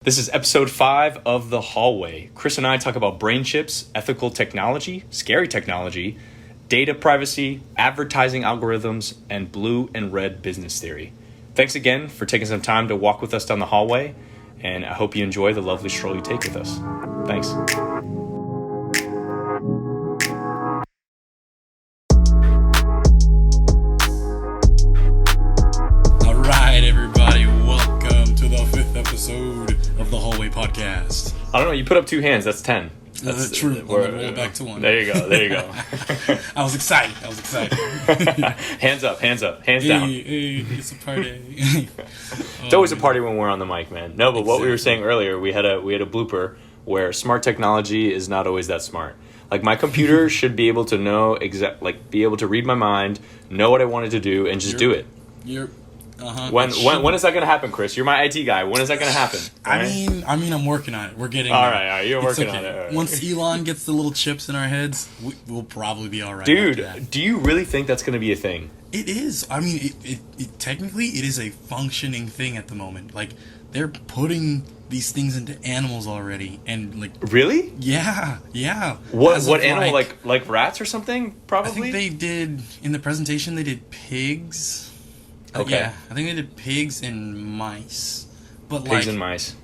This is episode 5 of The Hallway. Chris and I talk about brain chips, ethical technology, scary technology, data privacy, advertising algorithms, and blue and red business theory. Thanks again for taking some time to walk with us down the hallway, and I hope you enjoy the lovely stroll you take with us. Thanks. All right, everybody, welcome to the 5th episode of the Hallway Podcast. I don't know, you put up 2 hands, that's 10. That's true. I'm going to roll it back to 1. There you go. I was excited. Hands up, hands down. Hey, it's a party. It's always a party when we're on the mic, man. No, but what we were saying earlier, we had a blooper where smart technology is not always that smart. Like, my computer should be able to know be able to read my mind, know what I wanted to do, and just do it. When is that going to happen, Chris? You're my IT guy. When is that going to happen? I mean, I'm working on it. We're getting all right. You're working on it. Right. Once Elon gets the little chips in our heads, we'll probably be all right. Dude, do you really think that's going to be a thing? It is. I mean, it technically it is a functioning thing at the moment. Like, they're putting these things into animals already, and like really? Yeah. What animal? Like rats or something? Probably. I think they did in the presentation. They did pigs. Okay. Yeah, I think they did pigs and mice. But pigs and mice.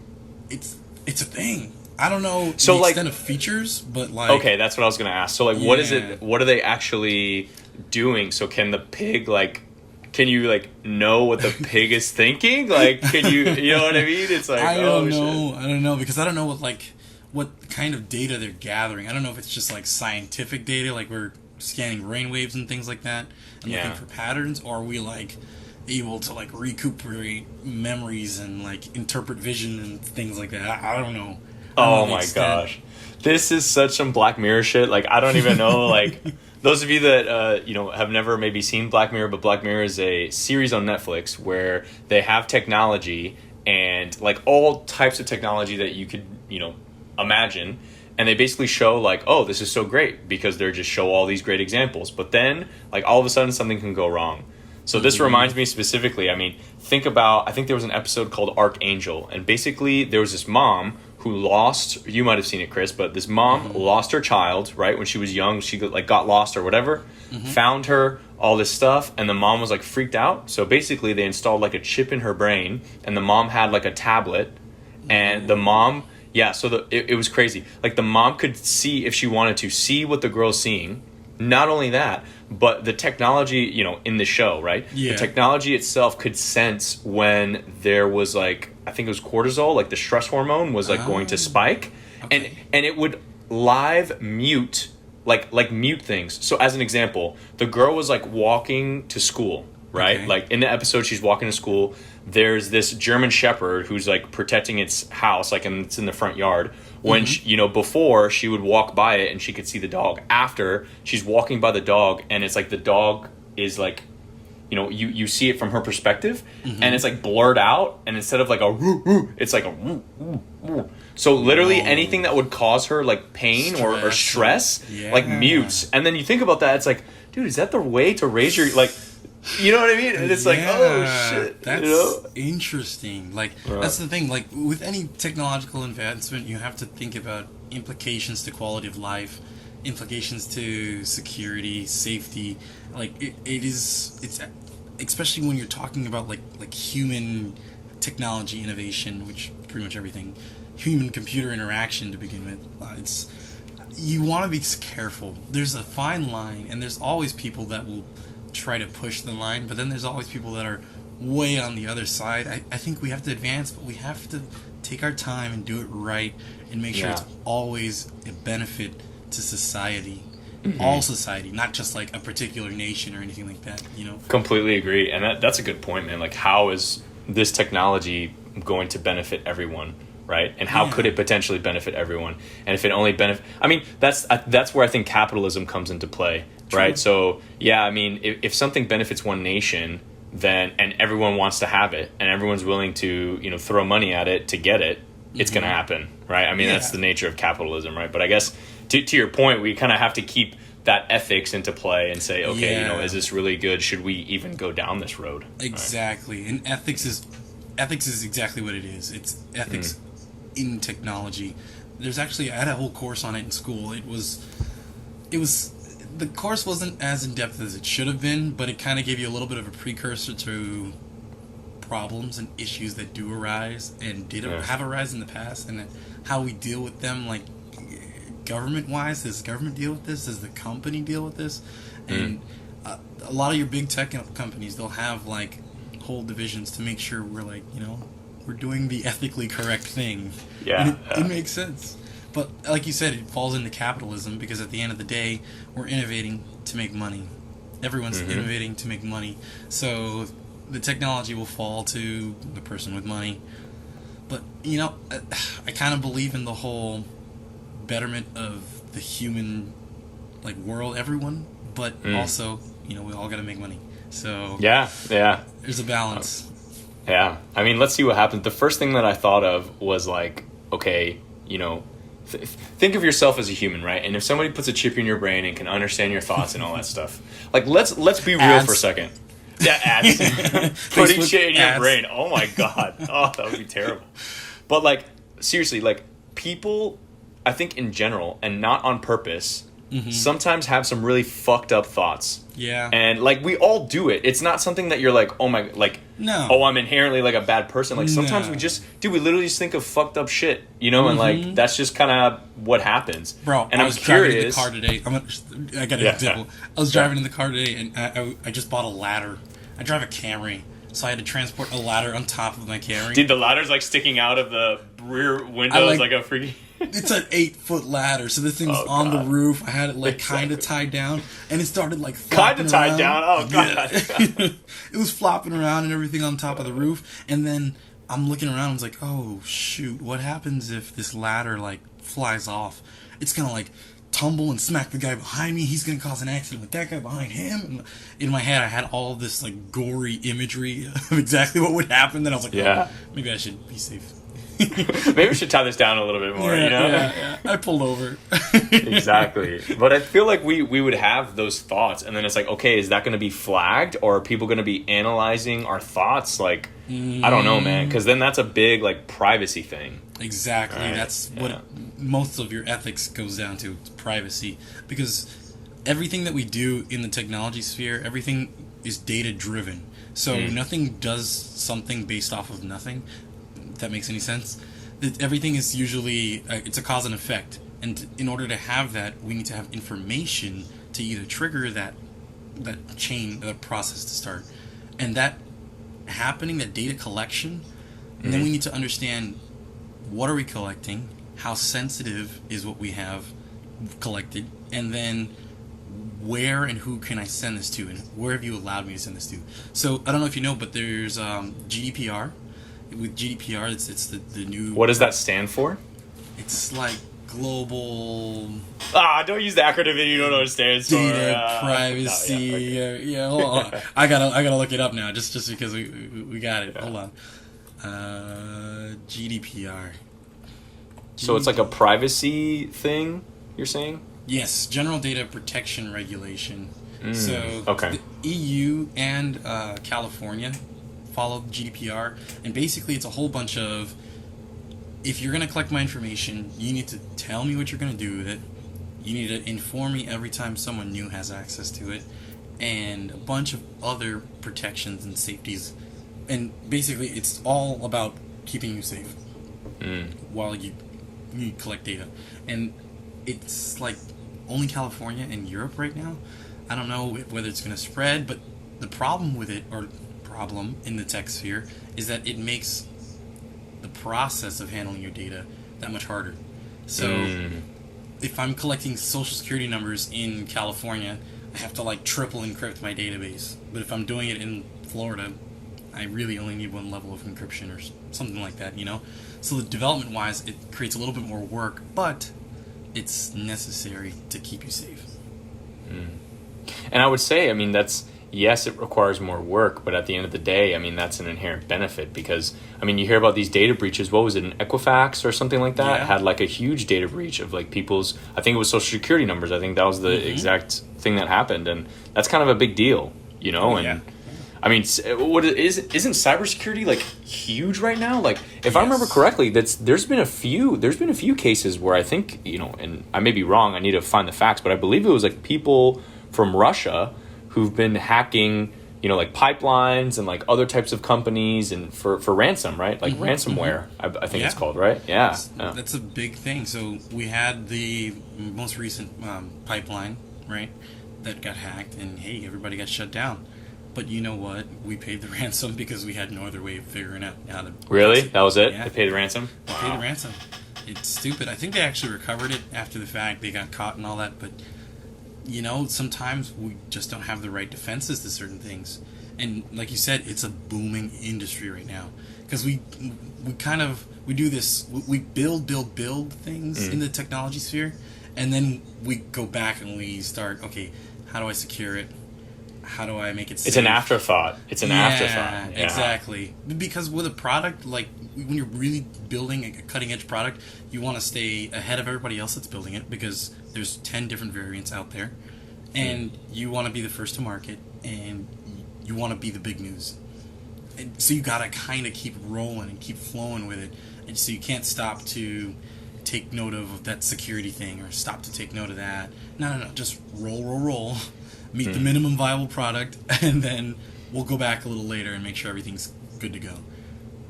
It's a thing. I don't know so the extent of features, but like okay, that's what I was gonna ask. So what is it? What are they actually doing? So can the pig can you know what the pig is thinking? Like, can you know what I mean? It's like I don't know because I don't know what kind of data they're gathering. I don't know if it's just like scientific data, like we're scanning brainwaves and things like that and looking for patterns, or are we able to recuperate memories and interpret vision and things like that. I don't know. Oh my gosh, this is such some Black Mirror shit. I don't even know. Those of you that have never maybe seen Black Mirror, but Black Mirror is a series on Netflix where they have technology and all types of technology that you could imagine, and they basically show oh, this is so great because they're just show all these great examples, but then all of a sudden something can go wrong. So this reminds me specifically, I think there was an episode called Archangel, and basically there was this mom who lost, you might have seen it, Chris, but this mom lost her child, right? When she was young, she got lost or whatever, found her, all this stuff, and the mom was freaked out. So basically they installed a chip in her brain, and the mom had a tablet, and the mom, it was crazy. The mom could see, if she wanted to, see what the girl's seeing. Not only that, but the technology, in the show, right? Yeah. The technology itself could sense when there was I think it was cortisol, the stress hormone was going to spike, and it would live mute, mute things. So as an example, the girl was walking to school, right? Okay. In the episode, she's walking to school. There's this German Shepherd who's protecting its house, and it's in the front yard. When before she would walk by it and she could see the dog. After, she's walking by the dog and it's the dog is you see it from her perspective, and it's blurred out, and instead of a woo woo, it's a woo woo woo. So literally anything that would cause her pain or stress mutes. And then you think about that, it's dude, is that the way to raise your you know what I mean? And it's oh shit. That's interesting. That's the thing. With any technological advancement, you have to think about implications to quality of life, implications to security, safety. It's especially when you're talking about human technology innovation, which pretty much everything, human computer interaction to begin with. You want to be careful. There's a fine line, and there's always people that will try to push the line, but then there's always people that are way on the other side. I think we have to advance, but we have to take our time and do it right and make sure it's always a benefit to society. All society, not just a particular nation or anything like that, Completely agree. And that's a good point, man. How is this technology going to benefit everyone, right? And how could it potentially benefit everyone? And if it only that's where I think capitalism comes into play. True. Right. So, if something benefits one nation, then, and everyone wants to have it, and everyone's willing to, throw money at it to get it, it's going to happen. Right. That's the nature of capitalism. Right. But I guess to your point, we kind of have to keep that ethics into play and say, okay, is this really good? Should we even go down this road? Exactly. Right? And ethics is exactly what it is. It's ethics in technology. There's actually, I had a whole course on it in school. It was the course wasn't as in depth as it should have been, but it kind of gave you a little bit of a precursor to problems and issues that do arise and have arisen in the past, and how we deal with them, like government wise. Does the government deal with this? Does the company deal with this? And a lot of your big tech companies, they'll have like whole divisions to make sure we're like, we're doing the ethically correct thing. Yeah, it makes sense. But like you said, it falls into capitalism, because at the end of the day, we're innovating to make money. Everyone's innovating to make money. So the technology will fall to the person with money. But, I kind of believe in the whole betterment of the human, like, world, everyone. But also, we all got to make money. So yeah, there's a balance. Yeah. I mean, let's see what happens. The first thing that I thought of was like, okay, think of yourself as a human, right? And if somebody puts a chip in your brain and can understand your thoughts and all that stuff, like let's be real for a second. Yeah, ads. Putting shit in your brain. Oh my god. Oh, that would be terrible. But like, seriously, like people, I think in general, and not on purpose, sometimes have some really fucked up thoughts. Yeah. And like we all do it. It's not something that you're like, oh my, like, no. Oh, I'm inherently like a bad person. Like sometimes we literally just think of fucked up shit, and like that's just kind of what happens. Bro, and I was driving in the car today. I got an example. I was driving in the car today, and I just bought a ladder. I drive a Camry, so I had to transport a ladder on top of my Camry. Dude, the ladder's like sticking out of the rear windows like a freaking... It's an 8-foot ladder, so this thing's on the roof. I had it like kind of tied down, and it started like flopping around. Kind of tied down? Oh, God. Yeah. It was flopping around and everything on top of the roof, and then I'm looking around, I was like, oh, shoot, what happens if this ladder like flies off? It's gonna like tumble and smack the guy behind me. He's gonna cause an accident with that guy behind him. And in my head, I had all this like gory imagery of exactly what would happen. Then I was like, oh, maybe I should be safe. Maybe we should tie this down a little bit more, Yeah. I pulled over. Exactly. But I feel like we would have those thoughts, and then it's like, okay, is that going to be flagged, or are people going to be analyzing our thoughts? Like, I don't know, man, because then that's a big like privacy thing. Exactly. Right? That's what most of your ethics goes down to, privacy. Because everything that we do in the technology sphere, everything is data driven. So nothing does something based off of nothing. If that makes any sense. Everything is usually it's a cause and effect, and in order to have that, we need to have information to either trigger that chain, that process to start, and that happening, that data collection, and then we need to understand what are we collecting, how sensitive is what we have collected, and then where and who can I send this to, and where have you allowed me to send this to. So I don't know if you know, but there's GDPR. With GDPR, it's the new... What does that stand for? It's like global... don't use the acronym if you don't know what it stands for. Data privacy. Hold on. I gotta look it up now, just because we got it. Yeah. Hold on. GDPR. So it's like a privacy thing, you're saying? Yes, General Data Protection Regulation. So the EU and California follow GDPR, and basically it's a whole bunch of, if you're going to collect my information, you need to tell me what you're going to do with it, you need to inform me every time someone new has access to it, and a bunch of other protections and safeties, and basically it's all about keeping you safe while you collect data. And it's like only California and Europe right now. I don't know whether it's going to spread, but the problem with it, or problem in the tech sphere, is that it makes the process of handling your data that much harder. So if I'm collecting social security numbers in California, I have to like triple encrypt my database. But if I'm doing it in Florida, I really only need one level of encryption or something like that, So the development wise, it creates a little bit more work, but it's necessary to keep you safe. And I would say, I mean, yes, it requires more work, but at the end of the day, I mean, that's an inherent benefit, because, I mean, you hear about these data breaches. What was it, an Equifax or something like that? Yeah. Had like a huge data breach of like people's, I think it was social security numbers. I think that was the exact thing that happened. And that's kind of a big deal, and I mean, isn't cybersecurity like huge right now? Like, if I remember correctly, there's been a few cases where I think, you know, and I may be wrong, I need to find the facts, but I believe it was like people from Russia who've been hacking, you know, like pipelines and like other types of companies and for ransom, right? Like ransomware, I think it's called, right? Yeah. That's a big thing. So we had the most recent pipeline, right, that got hacked, and hey, everybody got shut down. But you know what? We paid the ransom because we had no other way of figuring out how to... Really? That was it? Yeah. They paid the ransom? They paid the ransom. It's stupid. I think they actually recovered it after the fact. They got caught and all that, but... You know, sometimes we just don't have the right defenses to certain things. And like you said, it's a booming industry right now. Because we do this, we build things in the technology sphere, and then we go back and we start, okay, how do I secure it? How do I make it safe? It's an afterthought. Yeah. Exactly. Because with a product, like when you're really building a cutting edge product, you want to stay ahead of everybody else that's building it because there's 10 different variants out there. And you want to be the first to market, and you want to be the big news. And so you got to kind of keep rolling and keep flowing with it. And so you can't stop to take note of that security thing or stop to take note of that. No. Just roll. Meet the minimum viable product, and then we'll go back a little later and make sure everything's good to go.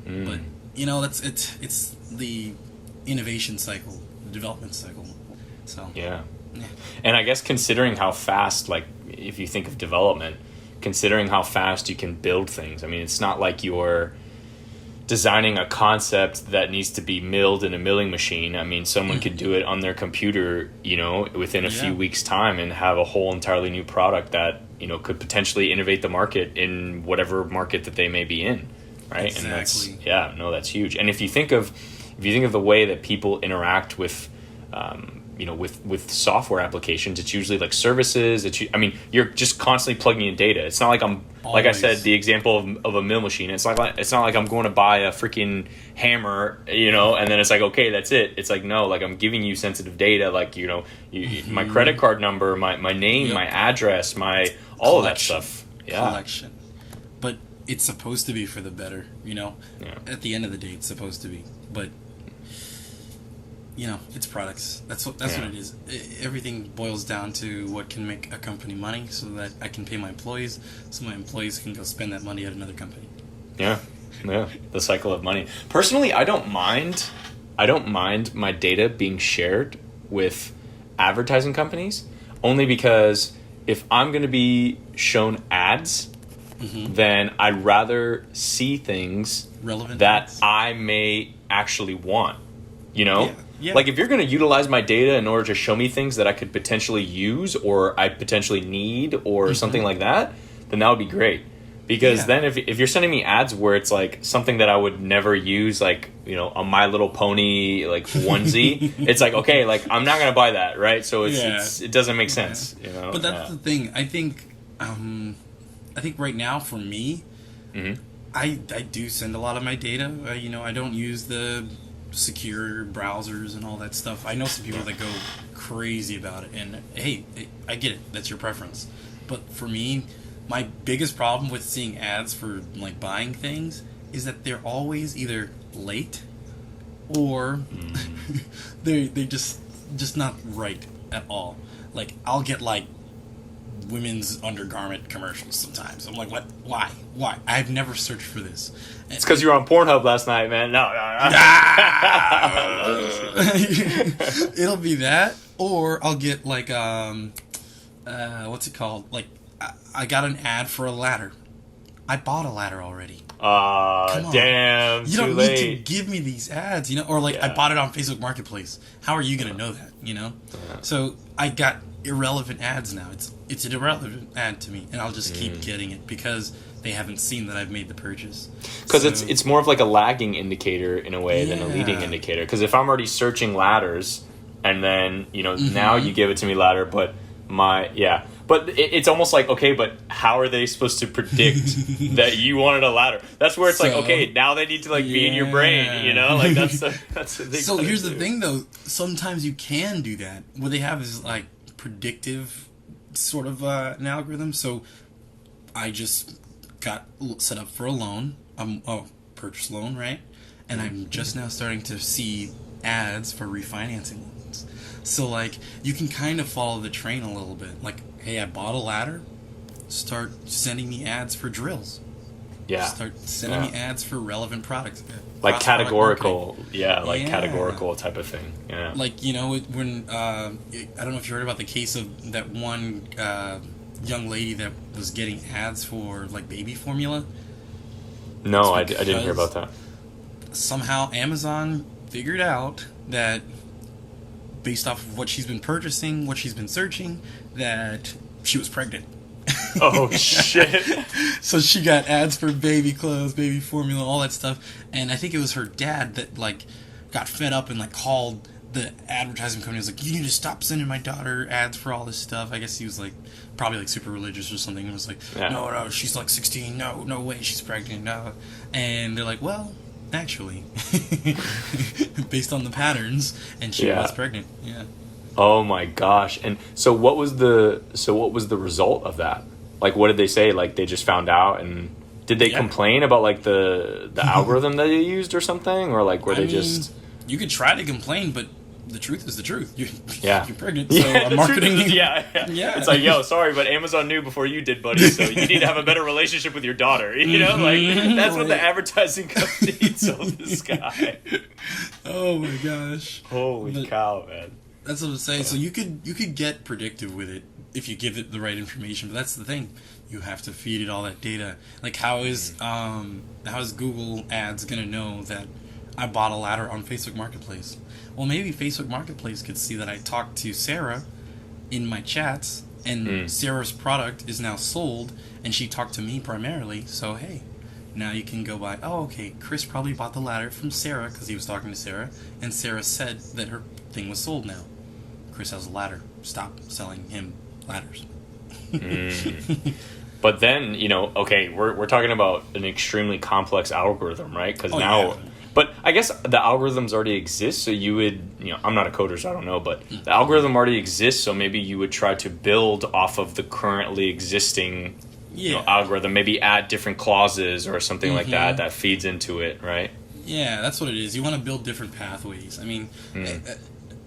But you know, it's the innovation cycle, the development cycle. So yeah. And I guess considering how fast, like if you think of development, considering how fast you can build things. I mean, it's not like you're designing a concept that needs to be milled in a milling machine. I mean, someone could do it on their computer, you know, within a few weeks' time and have a whole entirely new product that, you know, could potentially innovate the market in whatever market that they may be in, right? Exactly. And that's huge. And if you think of the way that people interact with you know, with software applications, it's usually like services. I mean, you're just constantly plugging in data. It's not like like I said, the example of a mill machine. It's not like I'm going to buy a freaking hammer, you know, and then it's like, okay, that's it. It's like, no, like I'm giving you sensitive data, like, you know, my credit card number, my name, my address, all of that stuff. Yeah. Collection. But it's supposed to be for the better, you know. At the end of the day, it's supposed to be, but. You know, it's products. That's what it is. Everything boils down to what can make a company money, so that I can pay my employees, so my employees can go spend that money at another company. Yeah. The cycle of money. Personally, I don't mind my data being shared with advertising companies, only because if I'm going to be shown ads, then I'd rather see things relevant that ads. I may actually want. You know? Yeah. Like if you're going to utilize my data in order to show me things that I could potentially use or I potentially need or something like that, then that would be great. Because then if you're sending me ads where it's like something that I would never use, like, you know, a My Little Pony like onesie, it's like, okay, like I'm not going to buy that, right? So it doesn't make sense, you know. But that's the thing. I think right now for me, I do send a lot of my data. You know, I don't use the secure browsers and all that stuff. I know some people that go crazy about it, and hey, I get it, that's your preference. But for me, my biggest problem with seeing ads for like buying things is that they're always either late or they just not right at all. Like I'll get like women's undergarment commercials sometimes. I'm like, what? Why? I've never searched for this. It's because you were on Pornhub last night, man. No. It'll be that, or I'll get like what's it called? Like I got an ad for a ladder. I bought a ladder already. Damn. You don't need to give me these ads, you know? Or like I bought it on Facebook Marketplace. How are you gonna know that, you know? So I got irrelevant ads now. It's an irrelevant ad to me, and I'll just keep getting it because they haven't seen that I've made the purchase. Because it's more of like a lagging indicator in a way than a leading indicator. Because if I'm already searching ladders, and then, you know, now you give it to me ladder, but but it's almost like, okay, but how are they supposed to predict that you wanted a ladder? That's where it's like, okay, now they need to like be in your brain, you know, like that's the thing. So here's the thing, though. Sometimes you can do that. What they have is like predictive sort of an algorithm. So I just got set up for a loan, purchase loan, right? And I'm just now starting to see ads for refinancing loans. So like you can kind of follow the train a little bit. Like, hey, I bought a ladder. Start sending me ads for drills. Yeah. Start sending me ads for relevant products. Like categorical, categorical type of thing. Yeah. Like, you know, when I don't know if you heard about the case of that one young lady that was getting ads for like baby formula. No, I didn't hear about that. Somehow Amazon figured out that based off of what she's been purchasing, what she's been searching, that she was pregnant. Oh shit. So she got ads for baby clothes, baby formula, all that stuff. And I think it was her dad that like got fed up and like called the advertising company. Was like, you need to stop sending my daughter ads for all this stuff. I guess he was like probably like super religious or something, and was like, no, she's like 16, no way, she's pregnant, no. And they're like, well, actually, based on the patterns, and she was pregnant. Yeah. Oh my gosh. And so what was the result of that? Like, what did they say? Like, they just found out, and did they complain about like the algorithm that they used or something, or like were just? You could try to complain, but the truth is the truth. You're pregnant, so yeah, I'm marketing you. Yeah. It's like, yo, sorry, but Amazon knew before you did, buddy. So you need to have a better relationship with your daughter. You know, like that's what the advertising company told this guy. Oh my gosh! Holy cow, man! That's what I'm saying. So you could get predictive with it if you give it the right information. But that's the thing. You have to feed it all that data. Like how is Google Ads gonna know that I bought a ladder on Facebook Marketplace? Well, maybe Facebook Marketplace could see that I talked to Sarah in my chats, and Sarah's product is now sold, and she talked to me primarily. So hey, now you can go by, oh, okay, Chris probably bought the ladder from Sarah because he was talking to Sarah, and Sarah said that her thing was sold now. Chris has a ladder. Stop selling him ladders. But then, you know, okay, we're talking about an extremely complex algorithm, right? Because but I guess the algorithms already exist, so you would, you know, I'm not a coder, so I don't know, but the algorithm already exists, so maybe you would try to build off of the currently existing you know, algorithm, maybe add different clauses or something like that feeds into it, right? Yeah, that's what it is. You want to build different pathways. I mean, a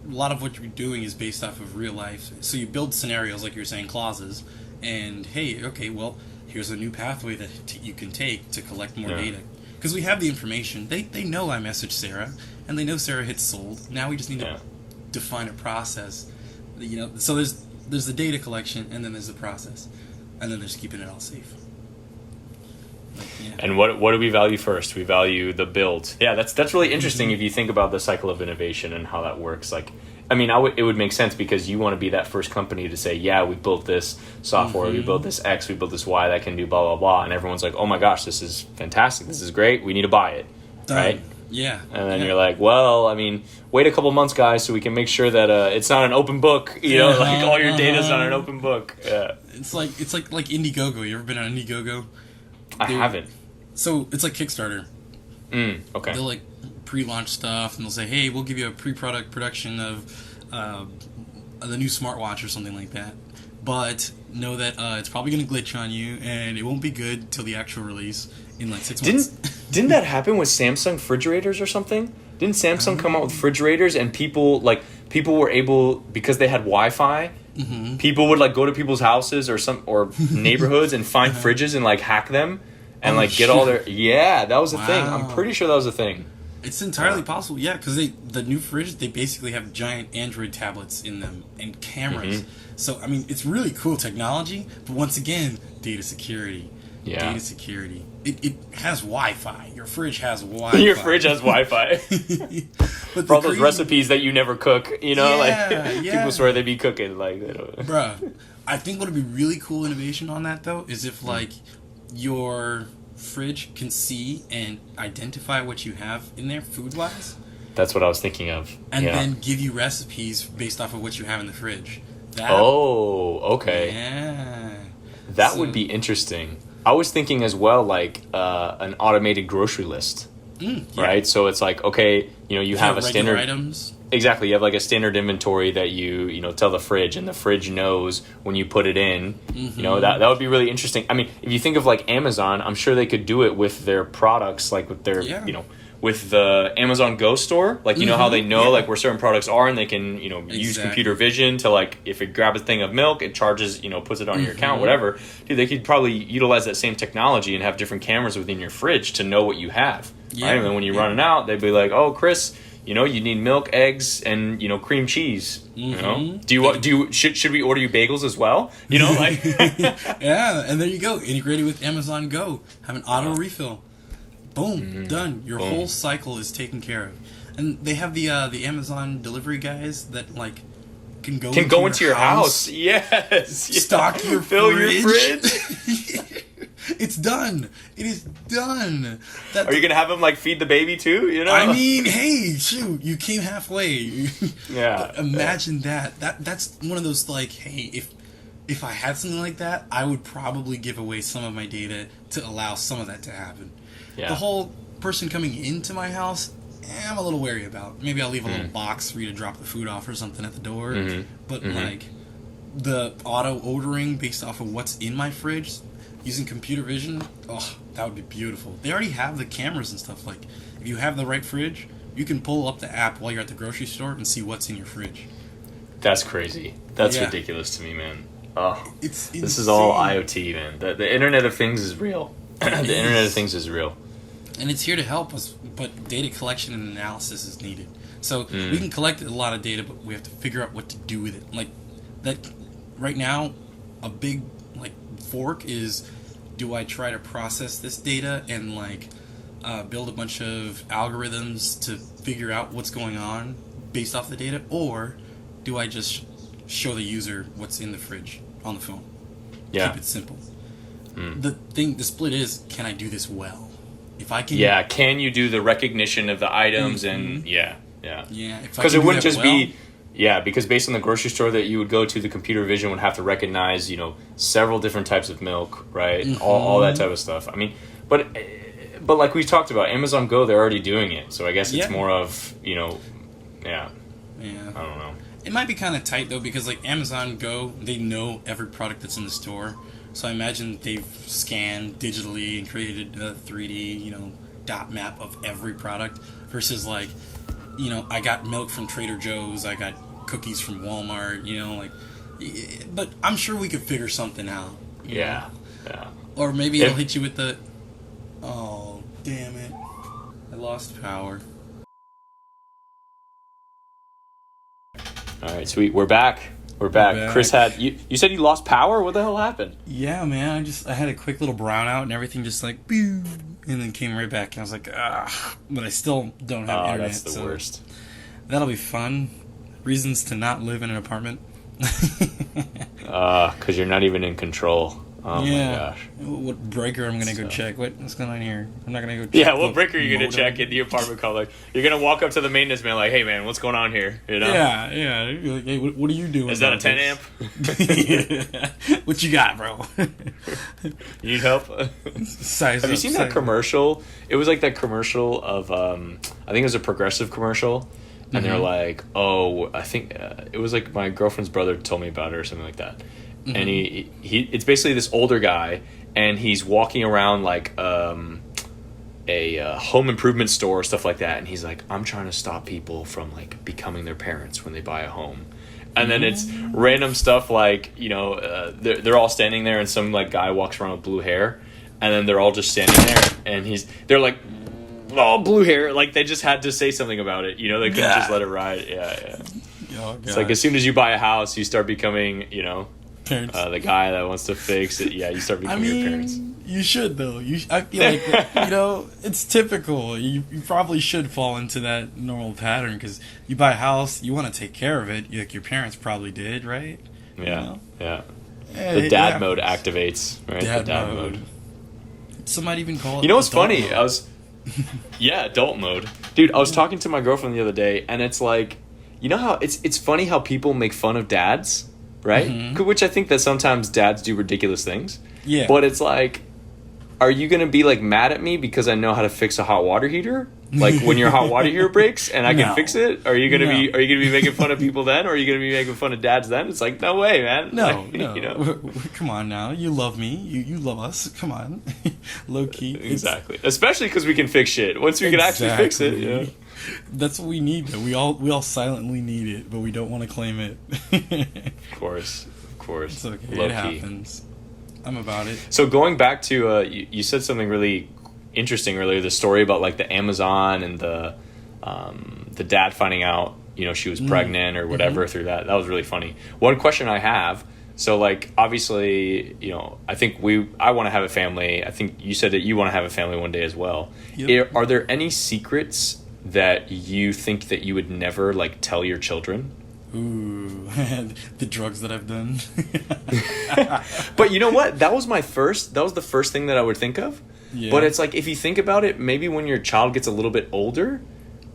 lot of what you're doing is based off of real life. So you build scenarios, like you're saying, clauses, and hey, okay, well, here's a new pathway that you can take to collect more data. Because we have the information. They know I messaged Sarah, and they know Sarah hit sold. Now we just need to define a process. You know, so there's the data collection, and then there's the process, and then there's keeping it all safe. And what do we value first? We value the build. Yeah, that's really interesting if you think about the cycle of innovation and how that works. Like, I mean, it would make sense because you want to be that first company to say, yeah, we built this software, we built this X, we built this Y that can do blah, blah, blah. And everyone's like, oh my gosh, this is fantastic. This is great. We need to buy it. Right? Yeah. And then you're like, well, I mean, wait a couple months, guys, so we can make sure that it's not an open book. You know, like all your data's not an open book. Yeah. It's like Indiegogo. You ever been on Indiegogo? I haven't. So it's like Kickstarter. Okay. They'll like pre-launch stuff, and they'll say, "Hey, we'll give you a pre-product production of the new smartwatch or something like that." But know that it's probably going to glitch on you, and it won't be good till the actual release in like 6 months. Didn't that happen with Samsung refrigerators or something? Didn't Samsung come out with refrigerators, and people were able, because they had Wi-Fi, people would like go to people's houses or neighborhoods and find fridges and like hack them and get all their that was a thing. I'm pretty sure that was a thing. It's entirely possible, yeah, because the new fridges, they basically have giant Android tablets in them and cameras. So I mean, it's really cool technology, but once again, data security. Yeah. Data security. It has Wi-Fi. Your fridge has Wi-Fi. Your fridge has Wi-Fi. But for all those recipes that you never cook, you know, people swear they be cooking like they don't. Bruh, I think what would be really cool innovation on that though is if like your fridge can see and identify what you have in there food-wise. That's what I was thinking of. And then give you recipes based off of what you have in the fridge. Okay. Yeah. That would be interesting. I was thinking as well, like an automated grocery list, right? So it's like, okay, you know, you have a standard items. exactly. You have like a standard inventory that you know, tell the fridge, and the fridge knows when you put it in. You know, that would be really interesting. I mean, if you think of like Amazon, I'm sure they could do it with their products, like with their, you know, with the Amazon Go store. Like, you know how they know like where certain products are, and they can, you know, use computer vision to like, if it grabs a thing of milk, it charges, you know, puts it on your account, whatever. Dude, they could probably utilize that same technology and have different cameras within your fridge to know what you have. Right? And then when you run it out, they'd be like, oh, Chris, you know, you need milk, eggs, and, you know, cream cheese. You know, should we order you bagels as well? You know, like, yeah, and there you go, integrated with Amazon Go, have an auto refill. Boom, done. Your whole cycle is taken care of, and they have the Amazon delivery guys that like can go into your house. Yes, stock your fill fridge. Your fridge. It's done. It is done. Are you gonna have them like feed the baby too? You know. I mean, hey, shoot, you came halfway. Yeah. Imagine that. That's one of those like, hey, if I had something like that, I would probably give away some of my data to allow some of that to happen. Yeah. The whole person coming into my house, I'm a little wary about. Maybe I'll leave a little box for you to drop the food off or something at the door. But like the auto ordering based off of what's in my fridge. Using computer vision, oh, that would be beautiful. They already have the cameras and stuff. Like, if you have the right fridge, you can pull up the app while you're at the grocery store and see what's in your fridge. That's crazy. That's ridiculous to me, man. Oh, this is all IoT, man. The Internet of Things is real. The Internet of Things is real. And it's here to help us, but data collection and analysis is needed. So we can collect a lot of data, but we have to figure out what to do with it. Like, that right now, a big fork is, do I try to process this data and like build a bunch of algorithms to figure out what's going on based off the data, or do I just show the user what's in the fridge on the phone? Keep it simple. The split is, can I do this well? If I can, can you do the recognition of the items and because it wouldn't just be. Yeah, because based on the grocery store that you would go to, the computer vision would have to recognize, you know, several different types of milk, right? All that type of stuff. I mean, but like we talked about, Amazon Go, they're already doing it. So I guess it's more of, you know, I don't know. It might be kind of tight, though, because like Amazon Go, they know every product that's in the store. So I imagine they've scanned digitally and created a 3D, you know, dot map of every product versus like, you know, I got milk from Trader Joe's, I got cookies from Walmart, you know, like, but I'm sure we could figure something out. Yeah. Or maybe it'll hit you with the, oh, damn it, I lost power. All right, sweet, we're back. Chris had, you said you lost power? What the hell happened? Yeah, man, I had a quick little brownout and everything just like, pew, and then came right back. And I was like, but I still don't have internet. That's the worst. That'll be fun. Reasons to not live in an apartment. Because you're not even in control. Oh my gosh. What breaker I'm going to go check? What's going on here? I'm not going to go check. Yeah, what breaker are you going to check in the apartment complex? You're going to walk up to the maintenance man like, hey man, what's going on here? You know? Yeah. You're like, hey, what are you doing? Is that a 10 amp? What you got, bro? You need help? Have you seen that commercial? It was like that commercial of, I think it was a Progressive commercial. And they're like, oh, I think it was like my girlfriend's brother told me about it or something like that. And he it's basically this older guy, and he's walking around like a home improvement store or stuff like that, and he's like, I'm trying to stop people from like becoming their parents when they buy a home. And then it's random stuff like, you know, they're all standing there, and some like guy walks around with blue hair, and then they're all just standing there, and they're like, all blue hair, like they just had to say something about it, you know, they couldn't just let it ride. Oh, it's like as soon as you buy a house, you start becoming, you know, parents. The guy that wants to fix it, you start becoming your parents. You should though. I feel like you know, it's typical. You probably should fall into that normal pattern because you buy a house, you want to take care of it. Like your parents probably did, right? Yeah. The dad mode activates, right? Dad mode. Some might even call it. You know what's funny? Mode. Adult mode, dude. I was talking to my girlfriend the other day, and it's like, you know how it's funny how people make fun of dads. Right? Which I think that sometimes dads do ridiculous things. Yeah. But it's like, are you gonna be like mad at me because I know how to fix a hot water heater? Like when your hot water heater breaks and I can fix it? Are you gonna be making fun of people then, or are you gonna be making fun of dads then? It's like, no way, man. No, like, no. You know? Come on now. You love me. You love us. Come on. Low key. Exactly. Especially because we can fix shit. Once we can actually fix it, yeah. That's what we need. Though. We all silently need it, but we don't want to claim it. Of course. It's okay. Low It key. happens. I'm about it. So going back to you said something really interesting earlier, the story about like the Amazon and the dad finding out, you know, she was pregnant or whatever through that. That was really funny. One question I have, so like obviously, you know, I think I want to have a family. I think you said that you want to have a family one day as well. Yep. Are there any secrets that you think that you would never like tell your children? Ooh, the drugs that I've done. But you know what? That was the first thing that I would think of. Yeah. But it's like, if you think about it, maybe when your child gets a little bit older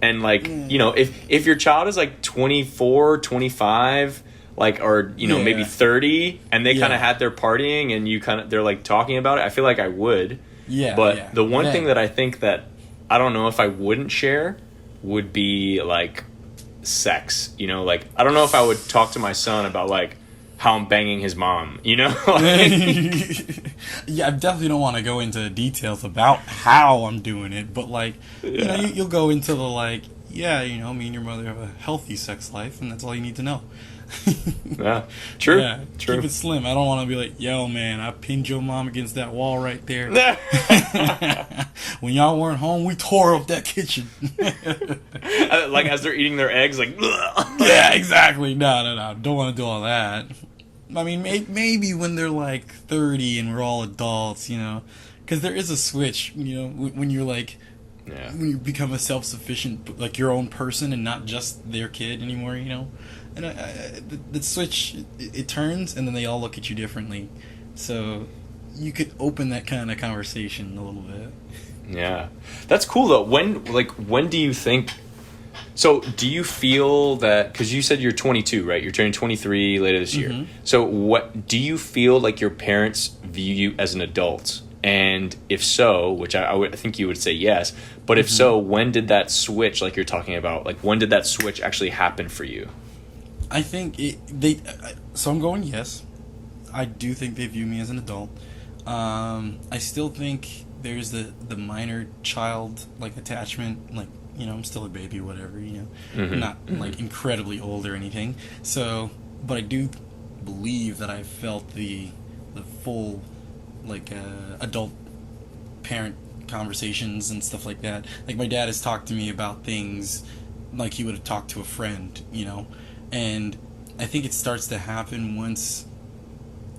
and like, you know, if your child is like 24, 25, like, or, you know, maybe 30 and they kind of had their partying and they're like talking about it, I feel like I would. Yeah. But the one thing that I think that I don't know if I wouldn't share would be like sex, you know, like I don't know if I would talk to my son about like how I'm banging his mom, you know. Yeah, I definitely don't want to go into details about how I'm doing it, but like you know, you'll go into the like, yeah, you know, me and your mother have a healthy sex life, and that's all you need to know. Yeah, true. Yeah, true. Keep it slim. I don't want to be like, yo, man, I pinned your mom against that wall right there. When y'all weren't home, we tore up that kitchen. Like as they're eating their eggs, like. Yeah, exactly. No. Don't want to do all that. I mean, maybe when they're like 30 and we're all adults, you know, because there is a switch, you know, when you're like. Yeah. When you become a self-sufficient, like your own person and not just their kid anymore, you know? And the switch, it turns and then they all look at you differently. So you could open that kind of conversation a little bit. Yeah. That's cool though. When do you think, so do you feel that, because you said you're 22, right? You're turning 23 later this year. So what, do you feel like your parents view you as an adult? And if so, which I think you would say yes, but if so, when did that switch, like you're talking about, like when did that switch actually happen for you? I think so I'm going yes. I do think they view me as an adult. I still think there's the minor child like attachment, like, you know, I'm still a baby, whatever, you know, not like incredibly old or anything. So, but I do believe that I felt the full like adult parent conversations and stuff like that. Like my dad has talked to me about things like he would have talked to a friend, you know, and I think it starts to happen once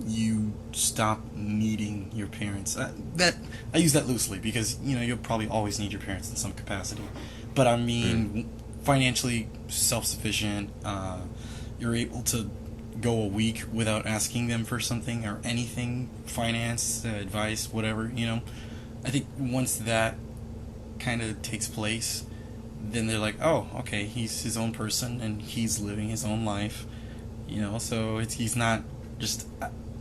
you stop needing your parents. That I use that loosely because, you know, you'll probably always need your parents in some capacity, but I mean financially self-sufficient, you're able to go a week without asking them for something or anything, finance, advice, whatever, you know. I think once that kind of takes place, then they're like, oh, okay, he's his own person and he's living his own life, you know, so he's not just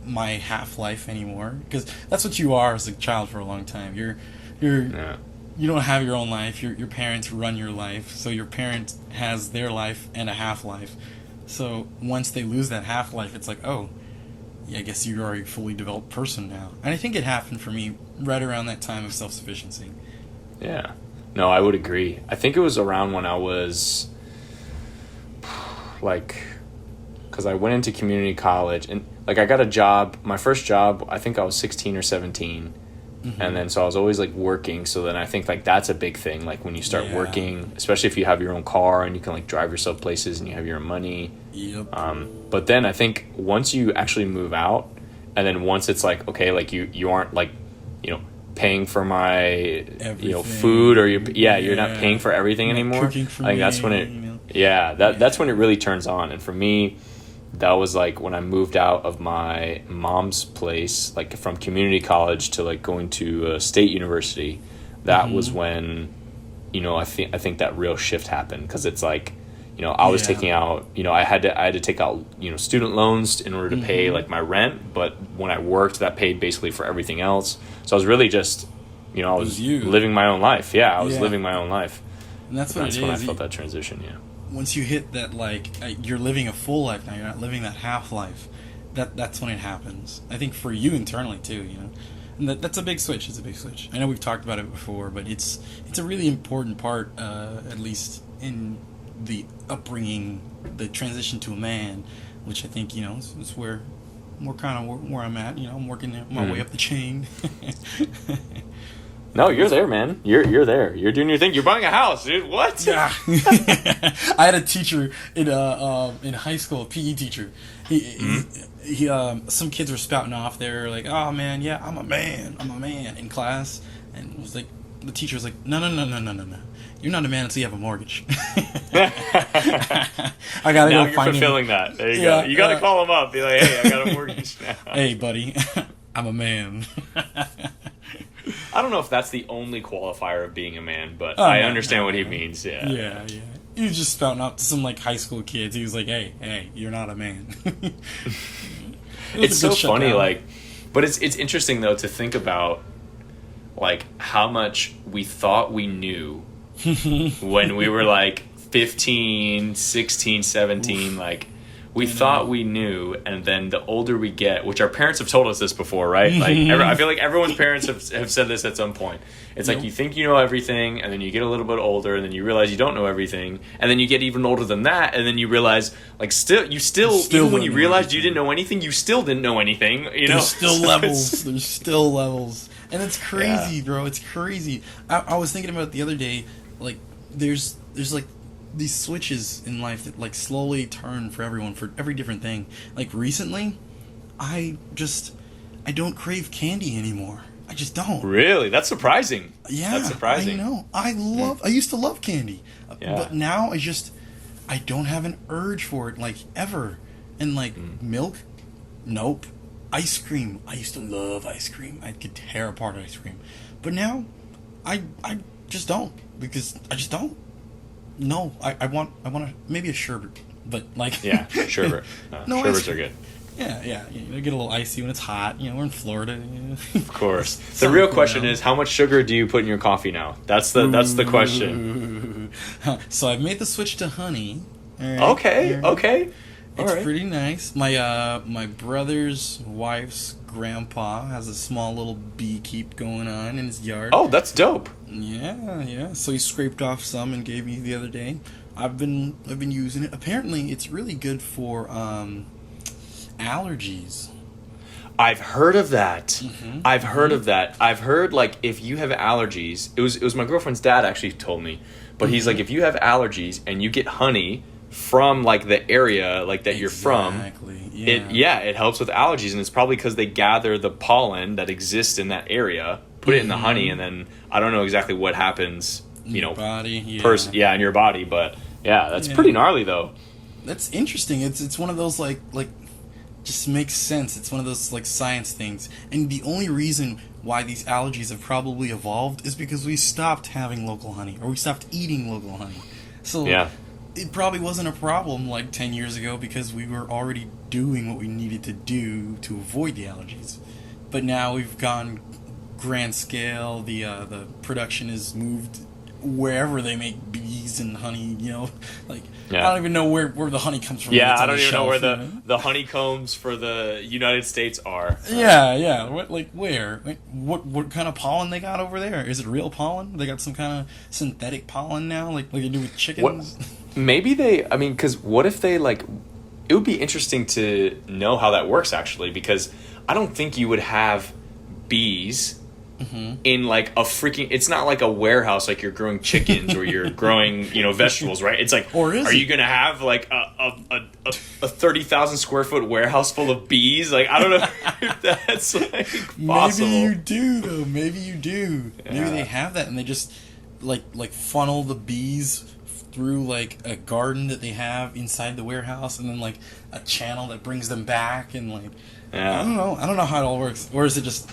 my half-life anymore, because that's what you are as a child for a long time. You don't have your own life, your parents run your life, so your parent has their life and a half-life. So once they lose that half-life, it's like, oh, yeah, I guess you are a fully developed person now. And I think it happened for me right around that time of self-sufficiency. Yeah. No, I would agree. I think it was around when I was, like, because I went into community college, and, like, I got a job. My first job, I think I was 16 or 17. And then so I was always like working, so then I think like that's a big thing, like when you start working, especially if you have your own car and you can like drive yourself places and you have your own money. But then I think once you actually move out, and then once it's like, okay, like you aren't like, you know, paying for my you know, food, or you're not paying for everything anymore. I think that's when it that's when it really turns on. And for me, that was like when I moved out of my mom's place, like from community college to like going to a state university. That was when, you know, I think that real shift happened, because it's like, I was taking out, I had to take out, student loans in order to pay like my rent. But when I worked, that paid basically for everything else. So I was really just, I was living my own life. Yeah, I was living my own life. And that's what it is. When I felt that transition, Once you hit that, like, you're living a full life now, you're not living that half life, that's when it happens. I think for you internally too, And that's a big switch. It's a big switch. I know we've talked about it before, but it's a really important part, at least in the upbringing, the transition to a man, which I think, is where where I'm at. I'm working my way up the chain. No, you're there, man. You're there. You're doing your thing. You're buying a house, dude. What? Yeah. I had a teacher in high school, a PE teacher. He some kids were spouting off there like, "Oh man, yeah, I'm a man in class," and it was like the teacher was like, "No. You're not a man until you have a mortgage." I gotta now go find him. Fulfilling that. There you go. You gotta call him up. Be like, "Hey, I got a mortgage now." Hey, buddy, I'm a man. I don't know if that's the only qualifier of being a man, but I understand what he means. Yeah. Yeah. He was just spouting out to some like high school kids. He was like, "Hey, you're not a man." It's so funny, like, but it's interesting though to think about, like, how much we thought we knew when we were like 15, 16, 17, like. We thought we knew, and then the older we get, which our parents have told us this before, right? Like, I feel like everyone's parents have said this at some point. It's like you think you know everything, and then you get a little bit older, and then you realize you don't know everything, and then you get even older than that, and then you realize, like, even when you realized you didn't know anything, you still didn't know anything. There's still levels. There's still levels, and it's crazy, bro. It's crazy. I was thinking about it the other day, like, there's like these switches in life that like slowly turn for everyone for every different thing. Like recently, I don't crave candy anymore. I just don't. Really? That's surprising. Yeah, that's surprising. I know. I used to love candy, but now I don't have an urge for it like ever. And like milk, nope. Ice cream. I used to love ice cream. I could tear apart ice cream, but now I just don't because I just don't. No, I want maybe a sherbet, but like sherbet. No, sherbets are good. Yeah. Get a little icy when it's hot. We're in Florida. Of course. The real question is, how much sugar do you put in your coffee now? That's the question. So I've made the switch to honey. Right, okay. It's pretty nice. My brother's wife's grandpa has a small little bee keep going on in his yard. Oh, that's dope. Yeah. So he scraped off some and gave me the other day. I've been using it. Apparently, it's really good for allergies. I've heard of that. I've heard like if you have allergies, it was my girlfriend's dad actually told me, but he's like if you have allergies and you get honey from like the area like that you're from, it helps with allergies, and it's probably because they gather the pollen that exists in that area, put it in the honey, and then I don't know exactly what happens, in your body, in your body, but that's pretty gnarly though. That's interesting. It's one of those like just makes sense. It's one of those like science things, and the only reason why these allergies have probably evolved is because we stopped having local honey, or we stopped eating local honey. So it probably wasn't a problem like 10 years ago because we were already doing what we needed to do to avoid the allergies. But now we've gone grand scale. The production is moved wherever they make bees and honey. I don't even know where the honey comes from. Yeah, I don't even know where the honeycombs for the United States are. Yeah. Where? What kind of pollen they got over there? Is it real pollen? They got some kind of synthetic pollen now, like they do with chickens. Maybe because what if they it would be interesting to know how that works actually, because I don't think you would have bees in like a freaking, it's not like a warehouse like you're growing chickens or you're growing vegetables, right? It's like, are you gonna have like a 30,000 square foot warehouse full of bees? Like, I don't know if that's like possible. Maybe you do though. Maybe you do. Maybe they have that and they just like funnel the bees through like a garden that they have inside the warehouse, and then like a channel that brings them back, and like I don't know how it all works. Or is it just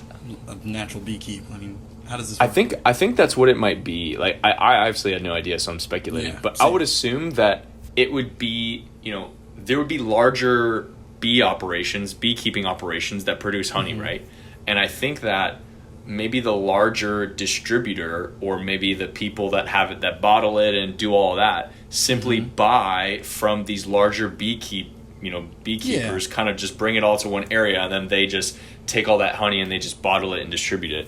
a natural beekeep? I mean, how does this work? I think that's what it might be. Like I obviously had no idea, so I'm speculating. But same. I would assume that it would be, there would be larger beekeeping operations that produce honey, right? And I think that maybe the larger distributor, or maybe the people that have it, that bottle it and do all of that, simply buy from these larger beekeepers, kind of just bring it all to one area, and then they just take all that honey and they just bottle it and distribute it.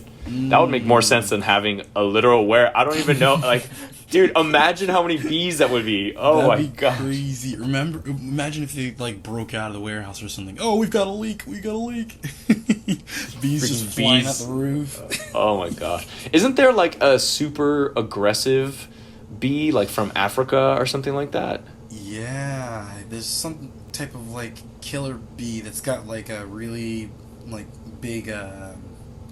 That would make more sense than having a literal I don't even know, like, dude, imagine how many bees that would be. Oh my god, crazy. Imagine if they like broke out of the warehouse or something. Oh, we've got a leak. Bees just flying out the roof. Oh my gosh. Isn't there like a super aggressive bee, like from Africa or something like that? Yeah, there's some type of like killer bee that's got like a really like big